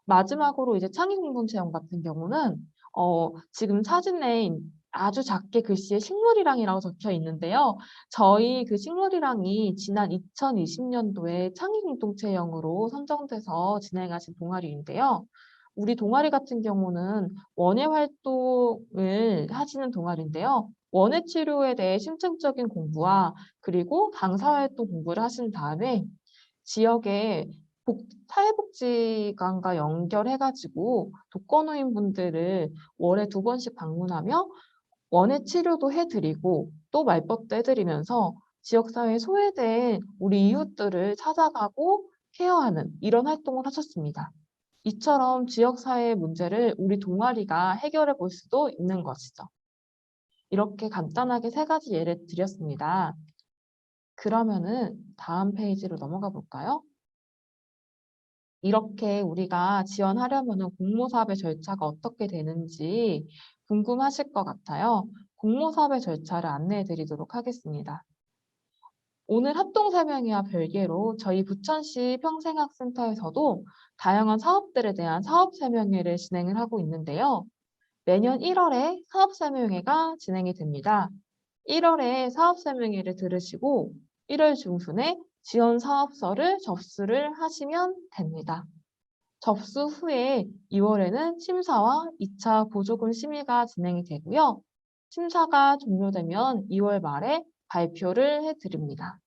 마지막으로 이제 창의공동체형 같은 경우는 지금 사진에 아주 작게 글씨에 식물이랑이라고 적혀 있는데요. 저희 그 식물이랑이 지난 2020년도에 창의공동체형으로 선정돼서 진행하신 동아리인데요. 우리 동아리 같은 경우는 원예 활동을 하시는 동아리인데요. 원예 치료에 대해 심층적인 공부와 그리고 강사 활동 공부를 하신 다음에 지역에 사회복지관과 연결해가지고 독거노인분들을 월에 2번씩 방문하며 원예 치료도 해드리고 또 말벗도 해드리면서 지역사회에 소외된 우리 이웃들을 찾아가고 케어하는 이런 활동을 하셨습니다. 이처럼 지역사회의 문제를 우리 동아리가 해결해 볼 수도 있는 것이죠. 이렇게 간단하게 3가지 예를 드렸습니다. 그러면은 다음 페이지로 넘어가 볼까요? 이렇게 우리가 지원하려면 공모사업의 절차가 어떻게 되는지 궁금하실 것 같아요. 공모사업의 절차를 안내해 드리도록 하겠습니다. 오늘 합동설명회와 별개로 저희 부천시 평생학센터에서도 다양한 사업들에 대한 사업설명회를 진행을 하고 있는데요. 매년 1월에 사업설명회가 진행이 됩니다. 1월에 사업설명회를 들으시고 1월 중순에 지원 사업서를 접수를 하시면 됩니다. 접수 후에 2월에는 심사와 2차 보조금 심의가 진행이 되고요. 심사가 종료되면 2월 말에 발표를 해드립니다.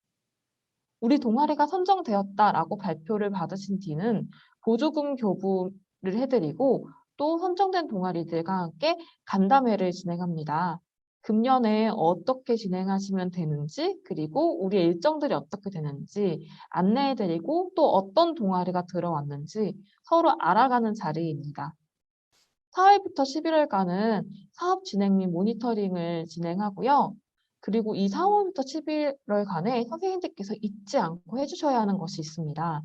우리 동아리가 선정되었다라고 발표를 받으신 뒤는 보조금 교부를 해드리고 또 선정된 동아리들과 함께 간담회를 진행합니다. 금년에 어떻게 진행하시면 되는지 그리고 우리 일정들이 어떻게 되는지 안내해드리고 또 어떤 동아리가 들어왔는지 서로 알아가는 자리입니다. 4월부터 11월간은 사업 진행 및 모니터링을 진행하고요. 그리고 이 4월부터 11월간에 선생님들께서 잊지 않고 해주셔야 하는 것이 있습니다.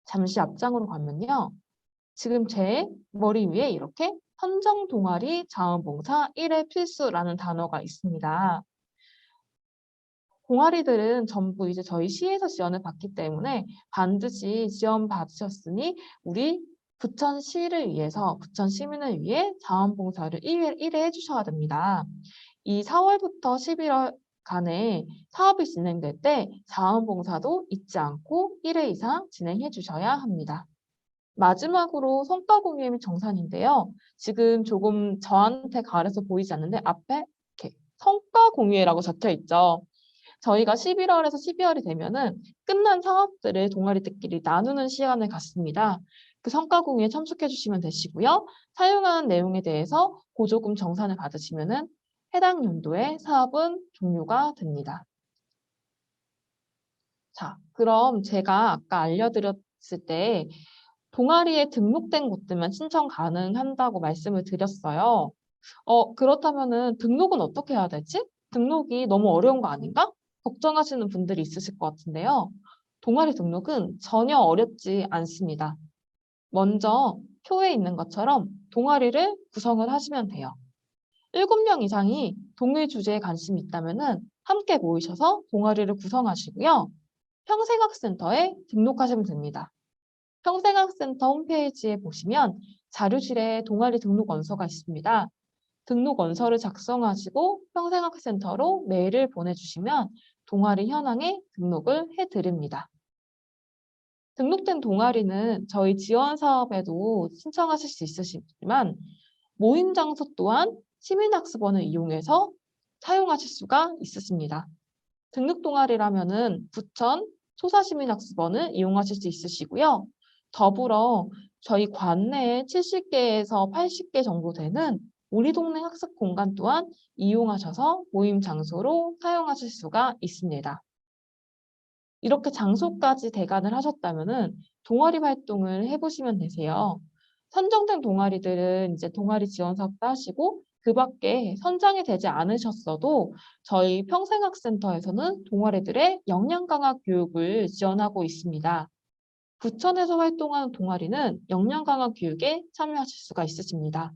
잠시 앞장으로 가면요. 지금 제 머리 위에 이렇게 선정 동아리 자원봉사 1회 필수라는 단어가 있습니다. 동아리들은 전부 이제 저희 시에서 지원을 받기 때문에 반드시 지원 받으셨으니 우리 부천시를 위해서, 부천 시민을 위해 자원봉사를 1회 해주셔야 됩니다. 이 4월부터 11월간에 사업이 진행될 때 자원봉사도 잊지 않고 1회 이상 진행해 주셔야 합니다. 마지막으로 성과 공유 및 정산인데요. 지금 조금 저한테 가려서 보이지 않는데 앞에 이렇게 성과 공유회라고 적혀 있죠. 저희가 11월에서 12월이 되면은 끝난 사업들을 동아리들끼리 나누는 시간을 갖습니다. 그 성과 공유에 참석해 주시면 되시고요. 사용한 내용에 대해서 보조금 정산을 받으시면은 해당 연도의 사업은 종료가 됩니다. 자, 그럼 제가 아까 알려드렸을 때 동아리에 등록된 곳들만 신청 가능한다고 말씀을 드렸어요. 그렇다면은 등록은 어떻게 해야 되지? 등록이 너무 어려운 거 아닌가? 걱정하시는 분들이 있으실 것 같은데요. 동아리 등록은 전혀 어렵지 않습니다. 먼저 표에 있는 것처럼 동아리를 구성을 하시면 돼요. 7명 이상이 동일 주제에 관심이 있다면 함께 모이셔서 동아리를 구성하시고요. 평생학센터에 등록하시면 됩니다. 평생학센터 홈페이지에 보시면 자료실에 동아리 등록 원서가 있습니다. 등록 원서를 작성하시고 평생학센터로 메일을 보내주시면 동아리 현황에 등록을 해드립니다. 등록된 동아리는 저희 지원 사업에도 신청하실 수 있으시지만 모임 장소 또한 시민학습원을 이용해서 사용하실 수가 있으십니다. 등록 동아리라면은 부천 소사시민학습원을 이용하실 수 있으시고요. 더불어 저희 관내에 70개에서 80개 정도 되는 우리 동네 학습 공간 또한 이용하셔서 모임 장소로 사용하실 수가 있습니다. 이렇게 장소까지 대관을 하셨다면은 동아리 활동을 해보시면 되세요. 선정된 동아리들은 이제 동아리 지원 사업도 하시고 그 밖에 선정이 되지 않으셨어도 저희 평생학센터에서는 동아리들의 역량 강화 교육을 지원하고 있습니다. 부천에서 활동하는 동아리는 역량 강화 교육에 참여하실 수가 있으십니다.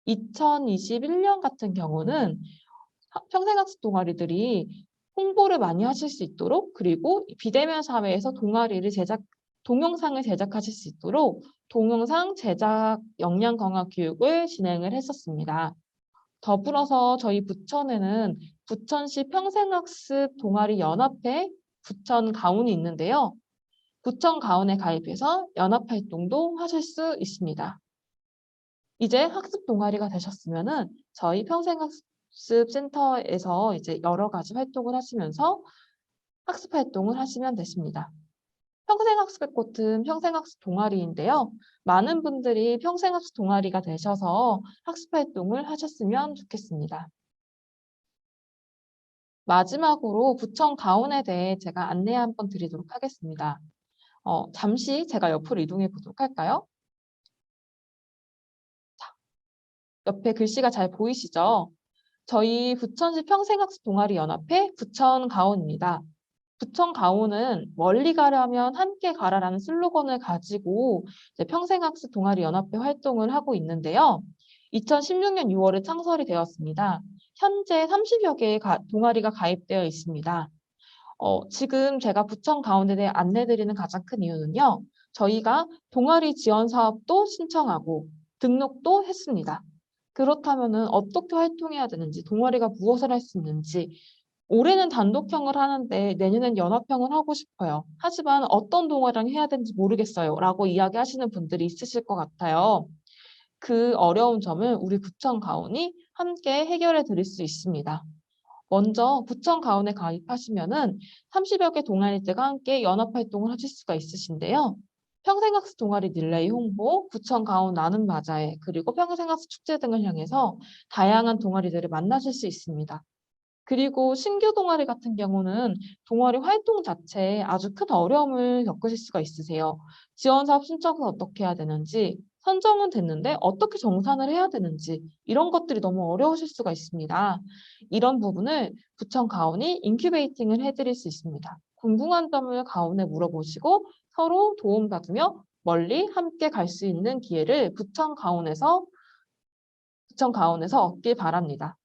2021년 같은 경우는 평생학습 동아리들이 홍보를 많이 하실 수 있도록 그리고 비대면 사회에서 동영상을 제작하실 수 있도록 동영상 제작 역량 강화 교육을 진행을 했었습니다. 더불어서 저희 부천에는 부천시 평생학습 동아리 연합회 부천 가운이 있는데요. 부천 가운에 가입해서 연합활동도 하실 수 있습니다. 이제 학습 동아리가 되셨으면은 저희 평생학습센터에서 이제 여러 가지 활동을 하시면서 학습 활동을 하시면 되십니다. 평생학습의 꽃은 평생학습 동아리인데요. 많은 분들이 평생학습 동아리가 되셔서 학습활동을 하셨으면 좋겠습니다. 마지막으로 부천 가온에 대해 제가 안내 한번 드리도록 하겠습니다. 잠시 제가 옆으로 이동해 보도록 할까요? 옆에 글씨가 잘 보이시죠? 저희 부천시 평생학습 동아리 연합회 부천 가온입니다. 부천 가온은 멀리 가려면 함께 가라라는 슬로건을 가지고 이제 평생학습 동아리 연합회 활동을 하고 있는데요. 2016년 6월에 창설이 되었습니다. 현재 30여 개의 동아리가 가입되어 있습니다. 지금 제가 부천 가온에 대해 안내드리는 가장 큰 이유는요. 저희가 동아리 지원 사업도 신청하고 등록도 했습니다. 그렇다면은 어떻게 활동해야 되는지, 동아리가 무엇을 할 수 있는지, 올해는 단독형을 하는데 내년엔 연합형을 하고 싶어요. 하지만 어떤 동아리랑 해야 되는지 모르겠어요. 라고 이야기하시는 분들이 있으실 것 같아요. 그 어려운 점을 우리 부천 가온이 함께 해결해 드릴 수 있습니다. 먼저 부천 가온에 가입하시면은 30여 개 동아리들과 함께 연합활동을 하실 수가 있으신데요. 평생학습 동아리 릴레이 홍보, 부천 가온 나눔 바자회, 그리고 평생학습 축제 등을 향해서 다양한 동아리들을 만나실 수 있습니다. 그리고 신규 동아리 같은 경우는 동아리 활동 자체에 아주 큰 어려움을 겪으실 수가 있으세요. 지원 사업 신청은 어떻게 해야 되는지, 선정은 됐는데 어떻게 정산을 해야 되는지 이런 것들이 너무 어려우실 수가 있습니다. 이런 부분을 부천 가온이 인큐베이팅을 해드릴 수 있습니다. 궁금한 점을 가온에 물어보시고 서로 도움받으며 멀리 함께 갈 수 있는 기회를 부천 가온에서 얻길 바랍니다.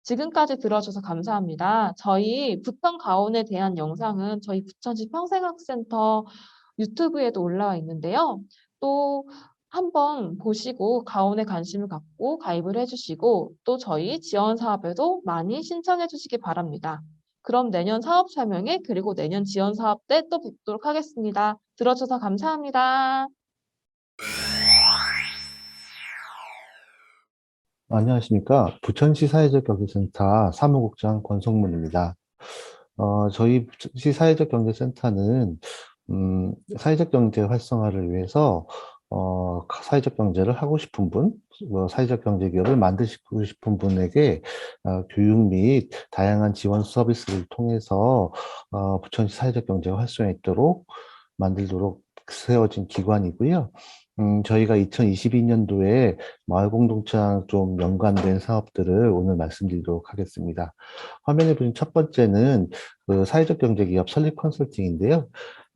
지금까지 들어주셔서 감사합니다. 저희 부천 가온에 대한 영상은 저희 부천시 평생학센터 유튜브에도 올라와 있는데요. 또 한번 보시고 가온에 관심을 갖고 가입을 해주시고 또 저희 지원 사업에도 많이 신청해 주시기 바랍니다. 그럼 내년 사업 설명회 그리고 내년 지원 사업 때 또 뵙도록 하겠습니다. 들어주셔서 감사합니다. 안녕하십니까. 부천시 사회적경제센터 사무국장 권성문입니다. 저희 부천시 사회적경제센터는 사회적 경제 활성화를 위해서 사회적 경제를 하고 싶은 분, 사회적 경제 기업을 만드시고 싶은 분에게 교육 및 다양한 지원 서비스를 통해서 부천시 사회적 경제가 활성화했도록 만들도록 세워진 기관이고요. 저희가 2022년도에 마을 공동체랑 좀 연관된 사업들을 오늘 말씀드리도록 하겠습니다. 화면에 보신 첫 번째는 그 사회적 경제 기업 설립 컨설팅인데요.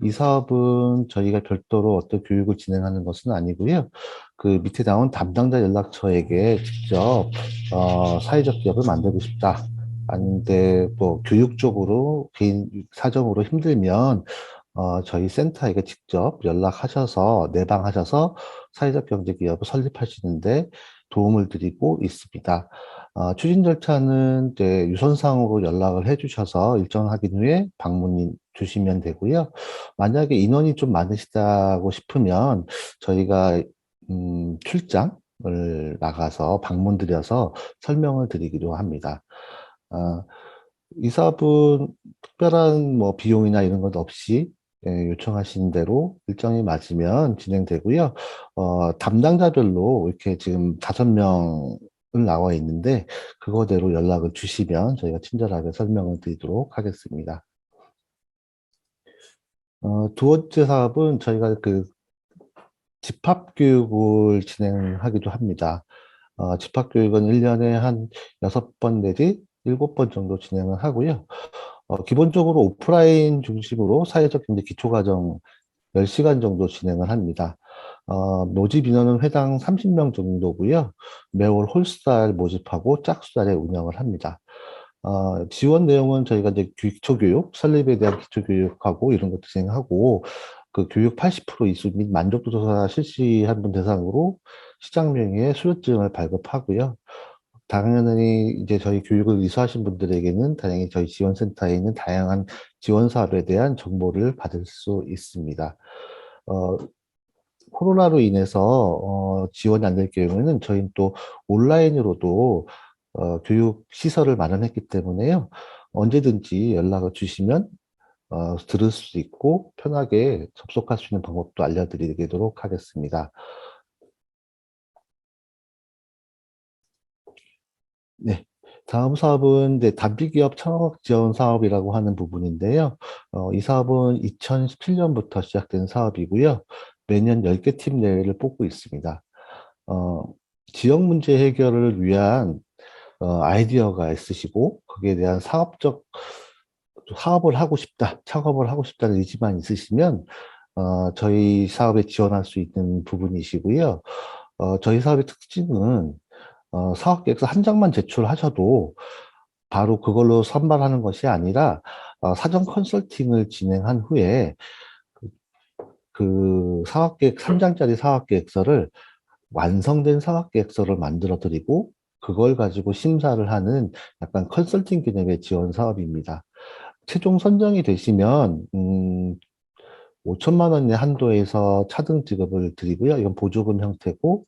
이 사업은 저희가 별도로 어떤 교육을 진행하는 것은 아니고요. 그 밑에 나온 담당자 연락처에게 직접 사회적 기업을 만들고 싶다. 아닌데 뭐 교육적으로 개인 사정으로 힘들면 저희 센터에게 직접 연락하셔서 내방하셔서 사회적 경제 기업을 설립하시는데 도움을 드리고 있습니다. 추진 절차는 이제 유선상으로 연락을 해주셔서 일정 확인 후에 방문 주시면 되고요. 만약에 인원이 좀 많으시다고 싶으면 저희가 출장을 나가서 방문 드려서 설명을 드리기도 합니다. 이 사업은 특별한 뭐 비용이나 이런 것 없이 요청하신 대로 일정이 맞으면 진행되고요. 담당자별로 이렇게 지금 5명을 나와 있는데 그거대로 연락을 주시면 저희가 친절하게 설명을 드리도록 하겠습니다. 두 번째 사업은 저희가 그 집합교육을 진행하기도 합니다. 집합교육은 1년에 한 6번 내지 7번 정도 진행을 하고요. 기본적으로 오프라인 중심으로 사회적 경제 기초과정 10시간 정도 진행을 합니다. 모집 인원은 회당 30명 정도고요. 매월 홀수달 모집하고 짝수달에 운영을 합니다. 지원 내용은 저희가 이제 기초교육, 설립에 대한 기초교육하고 이런 것도 진행하고, 그 교육 80% 이수 및 만족도 조사 실시한 분 대상으로 시장 명의의 수료증을 발급하고요. 당연히 이제 저희 교육을 이수하신 분들에게는 당연히 저희 지원센터에 있는 다양한 지원 사업에 대한 정보를 받을 수 있습니다. 코로나로 인해서 지원이 안 될 경우에는 저희는 또 온라인으로도 교육 시설을 마련했기 때문에요. 언제든지 연락을 주시면 들을 수 있고 편하게 접속할 수 있는 방법도 알려드리도록 하겠습니다. 네. 다음 사업은 이제 단비기업 창업 지원 사업이라고 하는 부분인데요. 이 사업은 2017년부터 시작된 사업이고요. 매년 10개 팀 내외를 뽑고 있습니다. 지역 문제 해결을 위한 아이디어가 있으시고 거기에 대한 사업을 하고 싶다, 창업을 하고 싶다는 의지만 있으시면 저희 사업에 지원할 수 있는 부분이시고요. 저희 사업의 특징은 사업 계획서 한 장만 제출하셔도 바로 그걸로 선발하는 것이 아니라 사전 컨설팅을 진행한 후에 그 사업계획 3장짜리 사업계획서를 완성된 사업계획서를 만들어 드리고 그걸 가지고 심사를 하는 약간 컨설팅 개념의 지원 사업입니다. 최종 선정이 되시면 5천만 원의 한도에서 차등 지급을 드리고요. 이건 보조금 형태고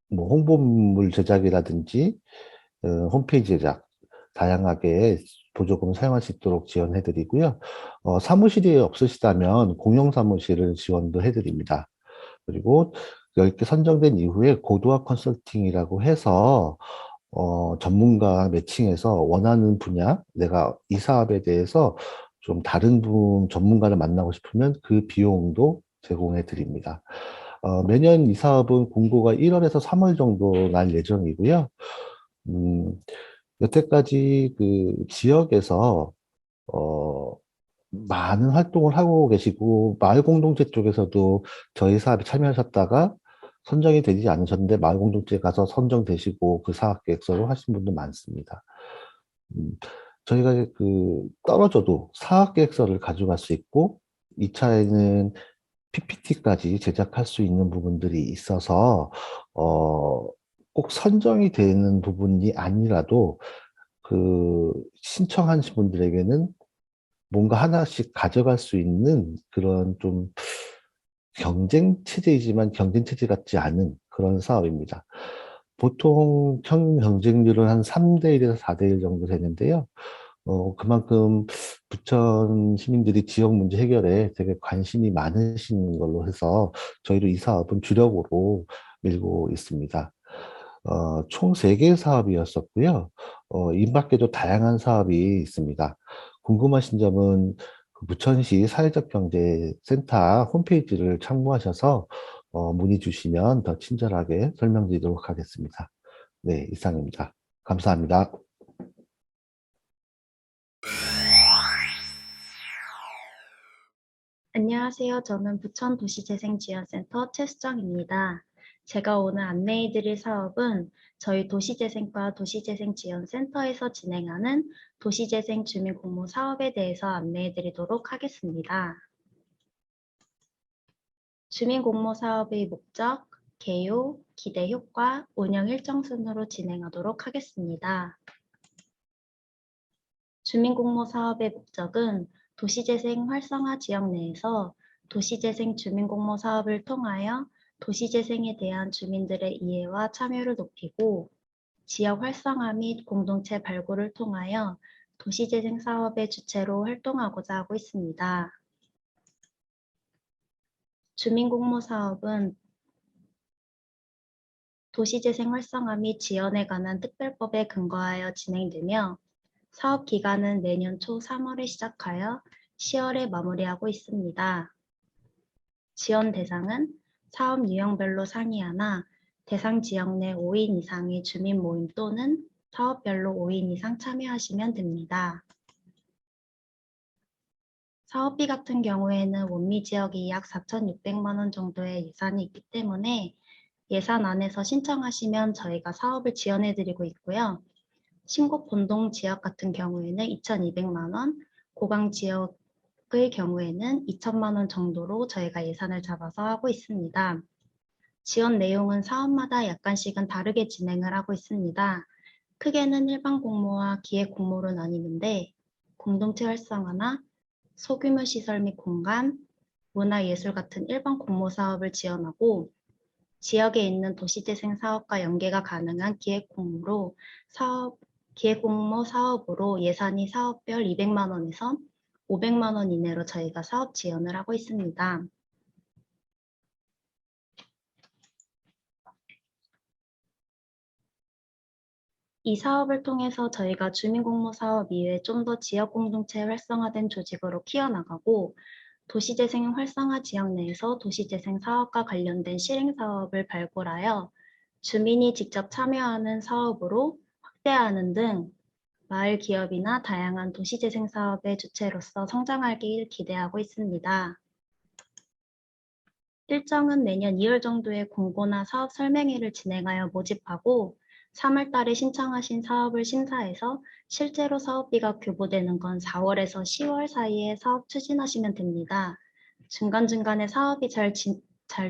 뭐 홍보물 제작이라든지 홈페이지 제작 다양하게 보조금을 사용할 수 있도록 지원해 드리고요. 사무실이 없으시다면 공용 사무실을 지원도 해 드립니다. 그리고 10개 선정된 이후에 고도화 컨설팅이라고 해서 전문가 매칭해서 원하는 분야, 내가 이 사업에 대해서 좀 다른 전문가를 만나고 싶으면 그 비용도 제공해 드립니다. 매년 이 사업은 공고가 1월에서 3월 정도 날 예정이고요. 여태까지 그 지역에서 많은 활동을 하고 계시고 마을 공동체 쪽에서도 저희 사업에 참여하셨다가 선정이 되지 않으셨는데 마을 공동체에 가서 선정되시고 그 사업 계획서로 하신 분도 많습니다. 저희가 그 떨어져도 사업 계획서를 가져갈 수 있고 2차에는 PPT까지 제작할 수 있는 부분들이 있어서 꼭 선정이 되는 부분이 아니라도 그 신청하신 분들에게는 뭔가 하나씩 가져갈 수 있는 그런 좀 경쟁 체제이지만 경쟁 체제 같지 않은 그런 사업입니다. 보통 경쟁률은 한 3대 1에서 4대1 정도 되는데요. 그만큼 부천 시민들이 지역 문제 해결에 되게 관심이 많으신 걸로 해서 저희도 이 사업은 주력으로 밀고 있습니다. 총 3개의 사업이었었고요. 이 밖에도 다양한 사업이 있습니다. 궁금하신 점은 그 부천시 사회적 경제센터 홈페이지를 참고하셔서 문의 주시면 더 친절하게 설명드리도록 하겠습니다. 네, 이상입니다. 감사합니다. 안녕하세요. 저는 부천도시재생지원센터 최수정입니다. 제가 오늘 안내해드릴 사업은 저희 도시재생과 도시재생지원센터에서 진행하는 도시재생 주민공모 사업에 대해서 안내해드리도록 하겠습니다. 주민공모 사업의 목적, 개요, 기대 효과, 운영 일정 순으로 진행하도록 하겠습니다. 주민공모 사업의 목적은 도시재생 활성화 지역 내에서 도시재생 주민공모 사업을 통하여 도시재생에 대한 주민들의 이해와 참여를 높이고 지역 활성화 및 공동체 발굴을 통하여 도시재생 사업의 주체로 활동하고자 하고 있습니다. 주민공모 사업은 도시재생 활성화 및 지원에 관한 특별법에 근거하여 진행되며 사업 기간은 내년 초 3월에 시작하여 10월에 마무리하고 있습니다. 지원 대상은 사업 유형별로 상이하나 대상 지역 내 5인 이상의 주민 모임 또는 사업별로 5인 이상 참여하시면 됩니다. 사업비 같은 경우에는 원미 지역이 약 4,600만 원 정도의 예산이 있기 때문에 예산 안에서 신청하시면 저희가 사업을 지원해 드리고 있고요. 신곡 본동 지역 같은 경우에는 2,200만 원, 고강 지역의 경우에는 2천만 원 정도로 저희가 예산을 잡아서 하고 있습니다. 지원 내용은 사업마다 약간씩은 다르게 진행을 하고 있습니다. 크게는 일반 공모와 기획 공모로 나뉘는데 공동체 활성화나 소규모 시설 및 공간, 문화예술 같은 일반 공모 사업을 지원하고 지역에 있는 도시재생 사업과 연계가 가능한 기획공모 사업으로 예산이 사업별 200만 원에서 500만 원 이내로 저희가 사업 지원을 하고 있습니다. 이 사업을 통해서 저희가 주민공모 사업 이외에 좀 더 지역 공동체 활성화된 조직으로 키워나가고 도시재생 활성화 지역 내에서 도시재생 사업과 관련된 실행 사업을 발굴하여 주민이 직접 참여하는 사업으로 확대하는 등 마을 기업이나 다양한 도시재생 사업의 주체로서 성장하길 기대하고 있습니다. 일정은 내년 2월 정도에 공고나 사업 설명회를 진행하여 모집하고 3월 달에 신청하신 사업을 심사해서 실제로 사업비가 교부되는 건 4월에서 10월 사이에 사업 추진하시면 됩니다. 중간중간에 사업이 잘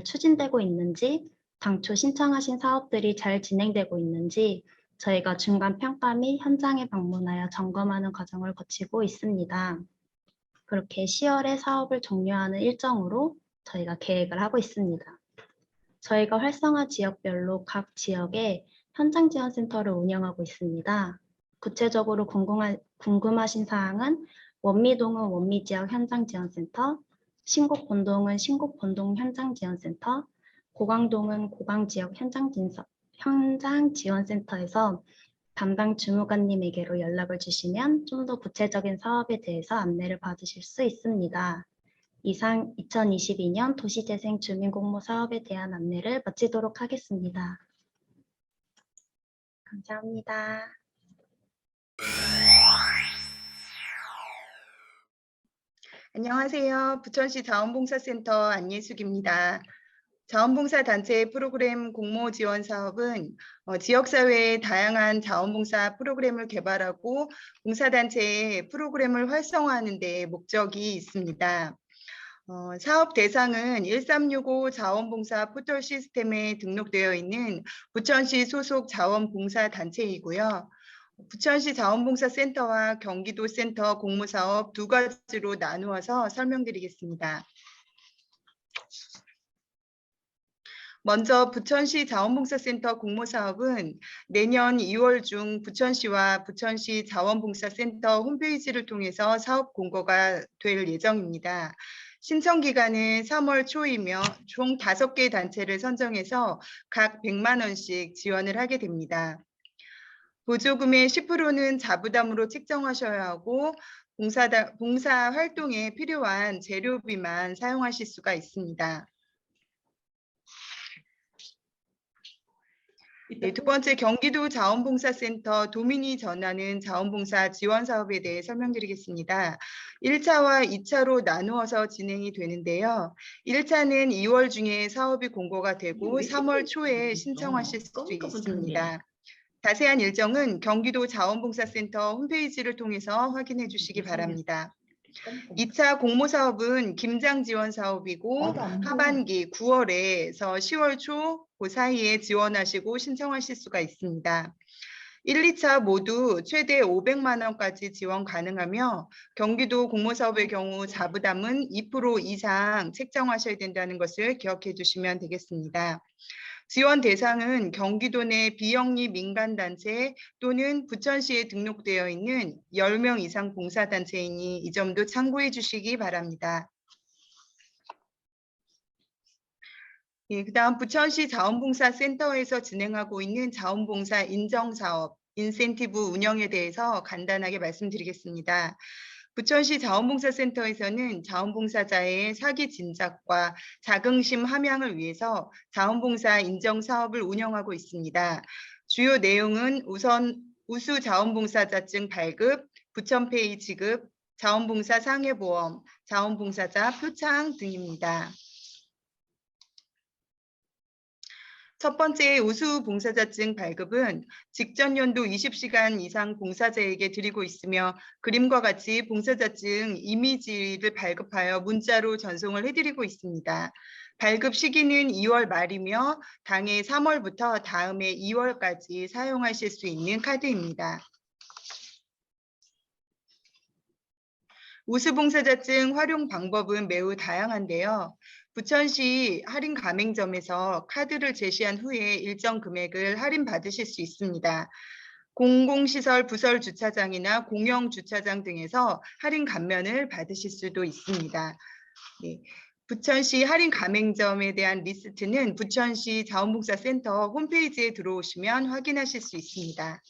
추진되고 있는지, 당초 신청하신 사업들이 잘 진행되고 있는지 저희가 중간 평가 및 현장에 방문하여 점검하는 과정을 거치고 있습니다. 그렇게 10월에 사업을 종료하는 일정으로 저희가 계획을 하고 있습니다. 저희가 활성화 지역별로 각 지역에 현장 지원 센터를 운영하고 있습니다. 구체적으로 궁금하신 사항은 원미동은 원미지역 현장 지원 센터, 신곡본동은 신곡본동 현장 지원 센터, 고강동은 고강지역 현장 지원 센터에서 담당 주무관님에게로 연락을 주시면 좀 더 구체적인 사업에 대해서 안내를 받으실 수 있습니다. 이상 2022년 도시재생 주민공모 사업에 대한 안내를 마치도록 하겠습니다. 감사합니다. 안녕하세요. 부천시 자원봉사센터 안예숙입니다. 자원봉사 단체 프로그램 공모 지원 사업은 지역사회의 다양한 자원봉사 프로그램을 개발하고 봉사단체의 프로그램을 활성화하는 데 목적이 있습니다. 사업 대상은 1365 자원봉사 포털 시스템에 등록되어 있는 부천시 소속 자원봉사단체이고요. 부천시 자원봉사센터와 경기도센터 공모사업 두 가지로 나누어서 설명드리겠습니다. 먼저 부천시 자원봉사센터 공모사업은 내년 2월 중 부천시와 부천시 자원봉사센터 홈페이지를 통해서 사업 공고가 될 예정입니다. 신청 기간은 3월 초이며 총 5개 단체를 선정해서 각 100만 원씩 지원을 하게 됩니다. 보조금의 10%는 자부담으로 책정하셔야 하고 봉사 활동에 필요한 재료비만 사용하실 수가 있습니다. 네, 두 번째 경기도 자원봉사센터 도민이 전하는 자원봉사 지원 사업에 대해 설명드리겠습니다. 1차와 2차로 나누어서 진행이 되는데요. 1차는 2월 중에 사업이 공고가 되고 3월 초에 신청하실 수 있습니다. 자세한 일정은 경기도 자원봉사센터 홈페이지를 통해서 확인해 주시기 바랍니다. 2차 공모사업은 김장 지원 사업이고 하반기 9월에서 10월 초 그 사이에 지원하시고 신청하실 수가 있습니다. 1, 2차 모두 최대 500만 원까지 지원 가능하며 경기도 공모사업의 경우 자부담은 2% 이상 책정하셔야 된다는 것을 기억해 주시면 되겠습니다. 지원 대상은 경기도 내 비영리 민간단체 또는 부천시에 등록되어 있는 10명 이상 봉사단체이니 이 점도 참고해 주시기 바랍니다. 예, 그다음 부천시 자원봉사센터에서 진행하고 있는 자원봉사 인정사업, 인센티브 운영에 대해서 간단하게 말씀드리겠습니다. 부천시 자원봉사센터에서는 자원봉사자의 사기 진작과 자긍심 함양을 위해서 자원봉사 인정 사업을 운영하고 있습니다. 주요 내용은 우선 우수 자원봉사자증 발급, 부천페이 지급, 자원봉사 상해보험, 자원봉사자 표창 등입니다. 첫 번째 우수 봉사자증 발급은 직전 연도 20시간 이상 봉사자에게 드리고 있으며 그림과 같이 봉사자증 이미지를 발급하여 문자로 전송을 해드리고 있습니다. 발급 시기는 2월 말이며 당해 3월부터 다음해 2월까지 사용하실 수 있는 카드입니다. 우수 봉사자증 활용 방법은 매우 다양한데요. 부천시 할인 가맹점에서 카드를 제시한 후에 일정 금액을 할인 받으실 수 있습니다. 공공시설 부설 주차장이나 공영 주차장 등에서 할인 감면을 받으실 수도 있습니다. 네. 부천시 할인 가맹점에 대한 리스트는 부천시 자원봉사센터 홈페이지에 들어오시면 확인하실 수 있습니다.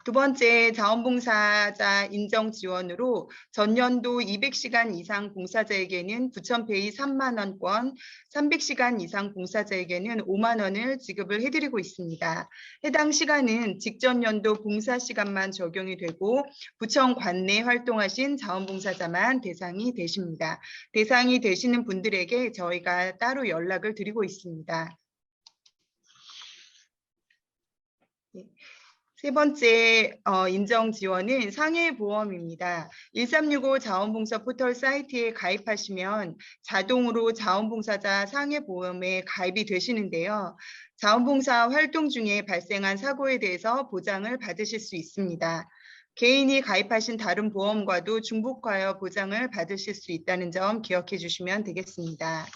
두 번째, 자원봉사자 인정 지원으로 전년도 200시간 이상 봉사자에게는 부천페이 3만 원권, 300시간 이상 봉사자에게는 5만 원을 지급을 해드리고 있습니다. 해당 시간은 직전 연도 봉사 시간만 적용이 되고 부천 관내 활동하신 자원봉사자만 대상이 되십니다. 대상이 되시는 분들에게 저희가 따로 연락을 드리고 있습니다. 네. 세 번째 인정 지원은 상해보험입니다. 1365 자원봉사 포털 사이트에 가입하시면 자동으로 자원봉사자 상해보험에 가입이 되시는데요. 자원봉사 활동 중에 발생한 사고에 대해서 보장을 받으실 수 있습니다. 개인이 가입하신 다른 보험과도 중복하여 보장을 받으실 수 있다는 점 기억해 주시면 되겠습니다.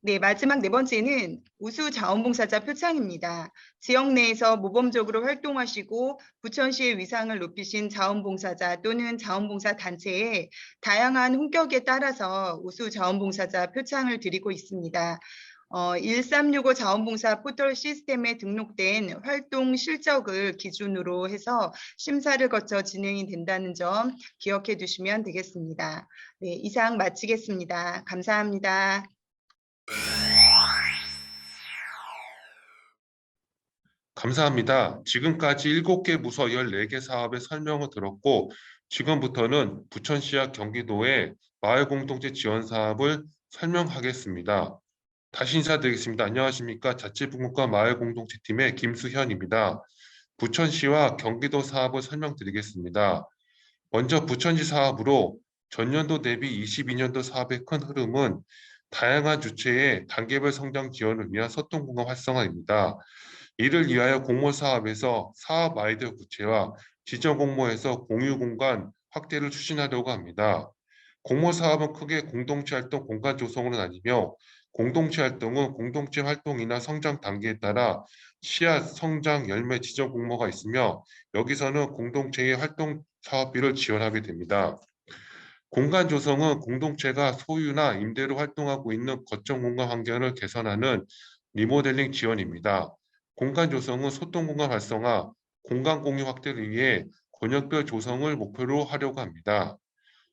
네, 마지막 네 번째는 우수 자원봉사자 표창입니다. 지역 내에서 모범적으로 활동하시고 부천시의 위상을 높이신 자원봉사자 또는 자원봉사 단체에 다양한 훈격에 따라서 우수 자원봉사자 표창을 드리고 있습니다. 1365 자원봉사 포털 시스템에 등록된 활동 실적을 기준으로 해서 심사를 거쳐 진행이 된다는 점 기억해 두시면 되겠습니다. 네, 이상 마치겠습니다. 감사합니다. 감사합니다. 지금까지 7개 부서 14개 사업의 설명을 들었고 지금부터는 부천시와 경기도의 마을공동체 지원 사업을 설명하겠습니다. 다시 인사드리겠습니다. 안녕하십니까. 자치분권과 마을공동체팀의 김수현입니다. 부천시와 경기도 사업을 설명드리겠습니다. 먼저 부천시 사업으로 전년도 대비 22년도 사업의 큰 흐름은 다양한 주체의 단계별 성장 지원을 위한 소통공간 활성화입니다. 이를 위하여 공모 사업에서 사업 아이디어 구체화, 지정 공모에서 공유 공간 확대를 추진하려고 합니다. 공모 사업은 크게 공동체 활동 공간 조성으로 나뉘며 공동체 활동은 공동체 활동이나 성장 단계에 따라 씨앗, 성장, 열매, 지정 공모가 있으며 여기서는 공동체의 활동 사업비를 지원하게 됩니다. 공간 조성은 공동체가 소유나 임대로 활동하고 있는 거점 공간 환경을 개선하는 리모델링 지원입니다. 공간 조성은 소통 공간 활성화, 공간 공유 확대를 위해 권역별 조성을 목표로 하려고 합니다.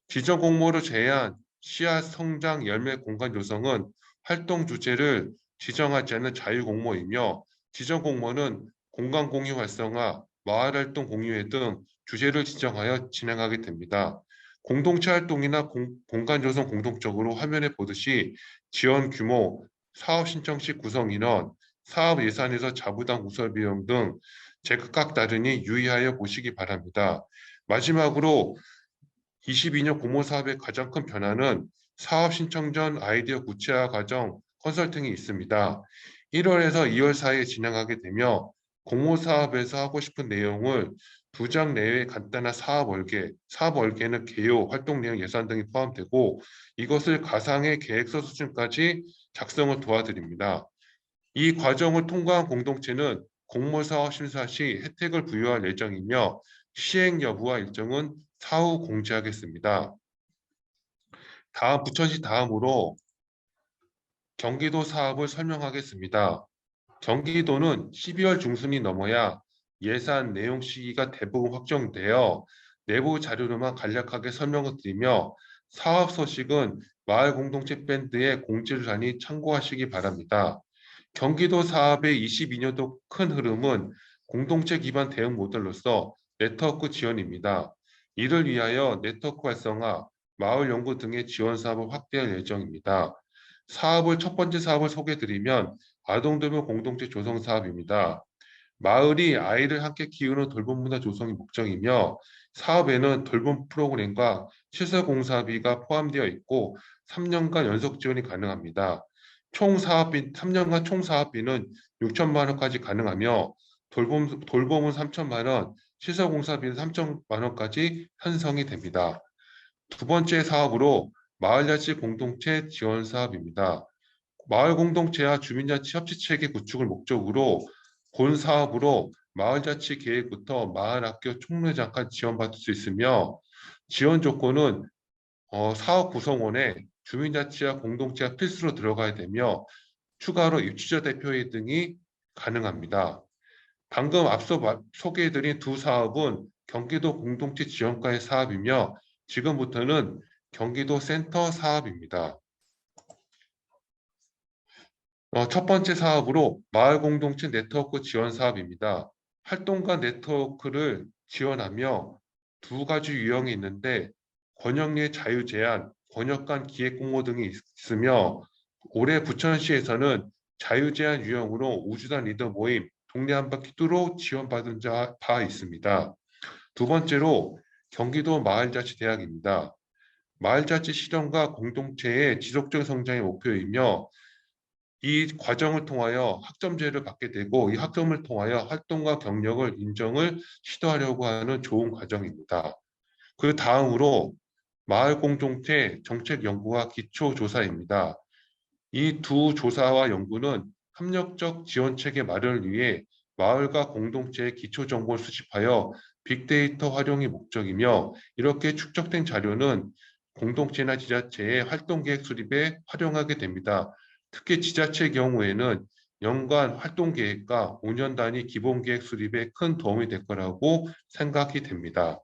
지정 공모를 제외한 씨앗, 성장, 열매 공간 조성은 활동 주제를 지정하지 않는 자유 공모이며 지정 공모는 공간 공유 활성화, 마을 활동 공유회 등 주제를 지정하여 진행하게 됩니다. 공동체 활동이나 공간 조성 공동적으로 화면에 보듯이 지원 규모, 사업 신청 시 구성 인원, 사업 예산에서 자부담 우설 비용 등 제각각 다르니 유의하여 보시기 바랍니다. 마지막으로 22년 공모 사업의 가장 큰 변화는 사업 신청 전 아이디어 구체화 과정 컨설팅이 있습니다. 1월에서 2월 사이에 진행하게 되며 공모 사업에서 하고 싶은 내용을 2장 내외 간단한 사업 얼개는 개요, 활동 내용 예산 등이 포함되고 이것을 가상의 계획서 수준까지 작성을 도와드립니다. 이 과정을 통과한 공동체는 공모사업 심사 시 혜택을 부여할 예정이며 시행 여부와 일정은 사후 공지하겠습니다. 다음 부천시 다음으로 경기도 사업을 설명하겠습니다. 경기도는 12월 중순이 넘어야 예산 내용 시기가 대부분 확정되어 내부 자료로만 간략하게 설명을 드리며 사업 소식은 마을 공동체 밴드에 공지를 하니 참고하시기 바랍니다. 경기도 사업의 22년도 큰 흐름은 공동체 기반 대응 모델로서 네트워크 지원입니다. 이를 위하여 네트워크 활성화, 마을 연구 등의 지원 사업을 확대할 예정입니다. 첫 번째 사업을 소개드리면 아동돌봄 공동체 조성 사업입니다. 마을이 아이를 함께 키우는 돌봄 문화 조성이 목적이며 사업에는 돌봄 프로그램과 시설 공사비가 포함되어 있고 3년간 연속 지원이 가능합니다. 3년간 총 사업비는 6천만 원까지 가능하며 돌봄은 3천만 원, 시설 공사비는 3천만 원까지 편성이 됩니다. 두 번째 사업으로 마을자치 공동체 지원 사업입니다. 마을 공동체와 주민자치 협치체계 구축을 목적으로 본 사업으로 마을자치 계획부터 마을학교 총무장까지 지원받을 수 있으며 지원 조건은 사업 구성원에 주민자치와 공동체가 필수로 들어가야 되며 추가로 입주자 대표회 등이 가능합니다. 방금 앞서 소개해드린 두 사업은 경기도 공동체 지원과의 사업이며 지금부터는 경기도 센터 사업입니다. 첫 번째 사업으로 마을 공동체 네트워크 지원 사업입니다. 활동가 네트워크를 지원하며 두 가지 유형이 있는데 권역내 자유 제한, 권역 간 기획 공모 등이 있으며 올해 부천시에서는 자유 제한 유형으로 우주단 리더 모임, 동네 한바퀴 뚜로 지원받은 바 있습니다. 두 번째로 경기도 마을자치대학입니다. 마을자치 실현과 공동체의 지속적 성장의 목표이며 이 과정을 통하여 학점제를 받게 되고 이 학점을 통하여 활동과 경력을 인정을 시도하려고 하는 좋은 과정입니다. 그 다음으로 마을 공동체 정책 연구와 기초 조사입니다. 이 두 조사와 연구는 협력적 지원 체계 마련을 위해 마을과 공동체의 기초 정보를 수집하여 빅데이터 활용이 목적이며 이렇게 축적된 자료는 공동체나 지자체의 활동 계획 수립에 활용하게 됩니다. 특히 지자체의 경우에는 연간 활동 계획과 5년 단위 기본 계획 수립에 큰 도움이 될 거라고 생각이 됩니다.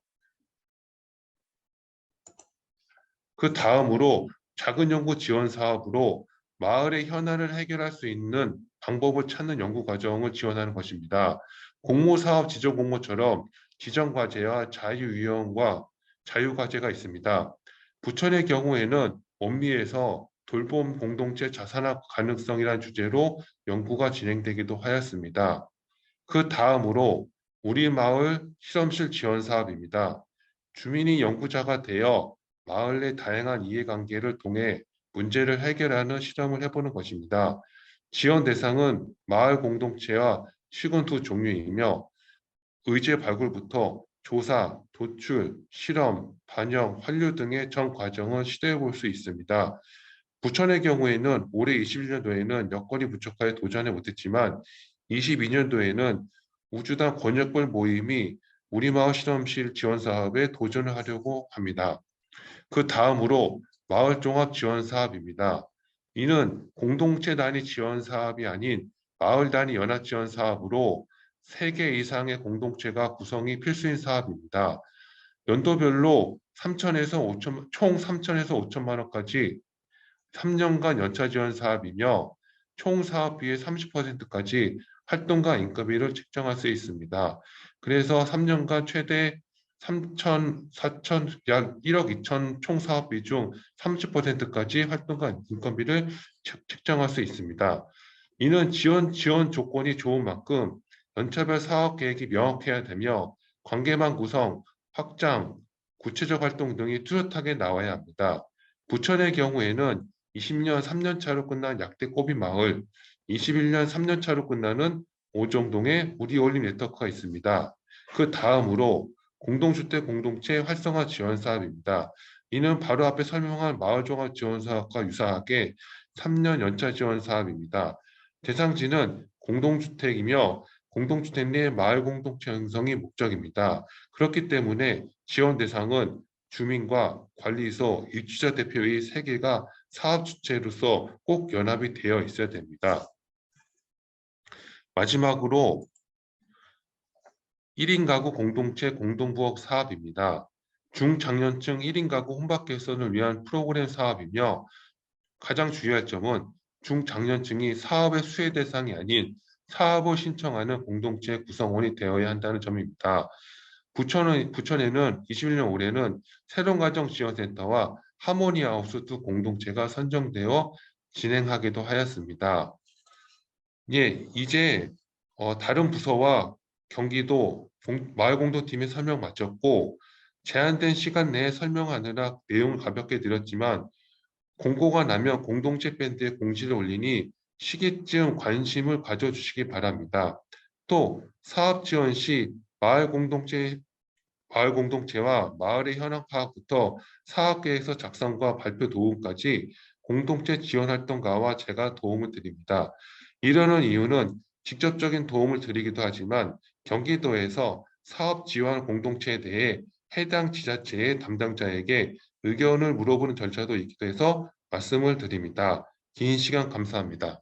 그 다음으로 작은 연구 지원 사업으로 마을의 현안을 해결할 수 있는 방법을 찾는 연구 과정을 지원하는 것입니다. 공모사업 지정공모처럼 지정과제와 자유유형과 자유과제가 있습니다. 부천의 경우에는 원미에서 돌봄 공동체 자산화 가능성이라는 주제로 연구가 진행되기도 하였습니다. 그 다음으로 우리 마을 실험실 지원 사업입니다. 주민이 연구자가 되어 마을 내 다양한 이해관계를 통해 문제를 해결하는 실험을 해보는 것입니다. 지원 대상은 마을 공동체와 시군 두 종류이며 의제 발굴부터 조사, 도출, 실험, 반영, 환류 등의 전 과정을 시도해 볼 수 있습니다. 부천의 경우에는 올해 21년도에는 여건이 부족하여 도전을 못했지만 22년도에는 우주단 권역별 모임이 우리마을 실험실 지원 사업에 도전을 하려고 합니다. 그 다음으로 마을 종합 지원 사업입니다. 이는 공동체 단위 지원 사업이 아닌 마을 단위 연합 지원 사업으로 3개 이상의 공동체가 구성이 필수인 사업입니다. 연도별로 3천에서 5천, 총 3천에서 5천만 원까지 3년간 연차 지원 사업이며 총 사업비의 30%까지 활동가 인건비를 책정할 수 있습니다. 그래서 3년간 최대 3천, 4천, 약 1억 2천 총 사업비 중 30%까지 활동가 인건비를 책정할 수 있습니다. 이는 지원 조건이 좋은 만큼 연차별 사업 계획이 명확해야 되며 관계망 구성, 확장, 구체적 활동 등이 뚜렷하게 나와야 합니다. 부천의 경우에는 20년 3년차로 끝난 약대 꼬비 마을, 21년 3년차로 끝나는 오정동에 우리올림 네트워크가 있습니다. 그 다음으로 공동주택 공동체 활성화 지원 사업입니다. 이는 바로 앞에 설명한 마을종합 지원 사업과 유사하게 3년 연차 지원 사업입니다. 대상지는 공동주택이며 공동주택 내 마을 공동체 형성이 목적입니다. 그렇기 때문에 지원 대상은 주민과 관리소, 입주자 대표의 3개가 사업 주체로서 꼭 연합이 되어 있어야 됩니다. 마지막으로 1인 가구 공동체 공동부엌 사업입니다. 중장년층 1인 가구 혼밥 개선을 위한 프로그램 사업이며 가장 주의할 점은 중장년층이 사업의 수혜 대상이 아닌 사업을 신청하는 공동체 구성원이 되어야 한다는 점입니다. 부천에는 21년 올해는 새로운가정지원센터와 하모니하우스 두 공동체가 선정되어 진행하기도 하였습니다. 예, 이제 다른 부서와 경기도 마을공동팀의 설명 마쳤고 제한된 시간 내에 설명하느라 내용을 가볍게 드렸지만 공고가 나면 공동체 밴드에 공지를 올리니 시기쯤 관심을 가져주시기 바랍니다. 또 사업 지원 시 마을 공동체 마을 공동체와 마을의 현황 파악부터 사업계획서 작성과 발표 도움까지 공동체 지원 활동가와 제가 도움을 드립니다. 이러는 이유는 직접적인 도움을 드리기도 하지만 경기도에서 사업 지원 공동체에 대해 해당 지자체의 담당자에게 의견을 물어보는 절차도 있기도 해서 말씀을 드립니다. 긴 시간 감사합니다.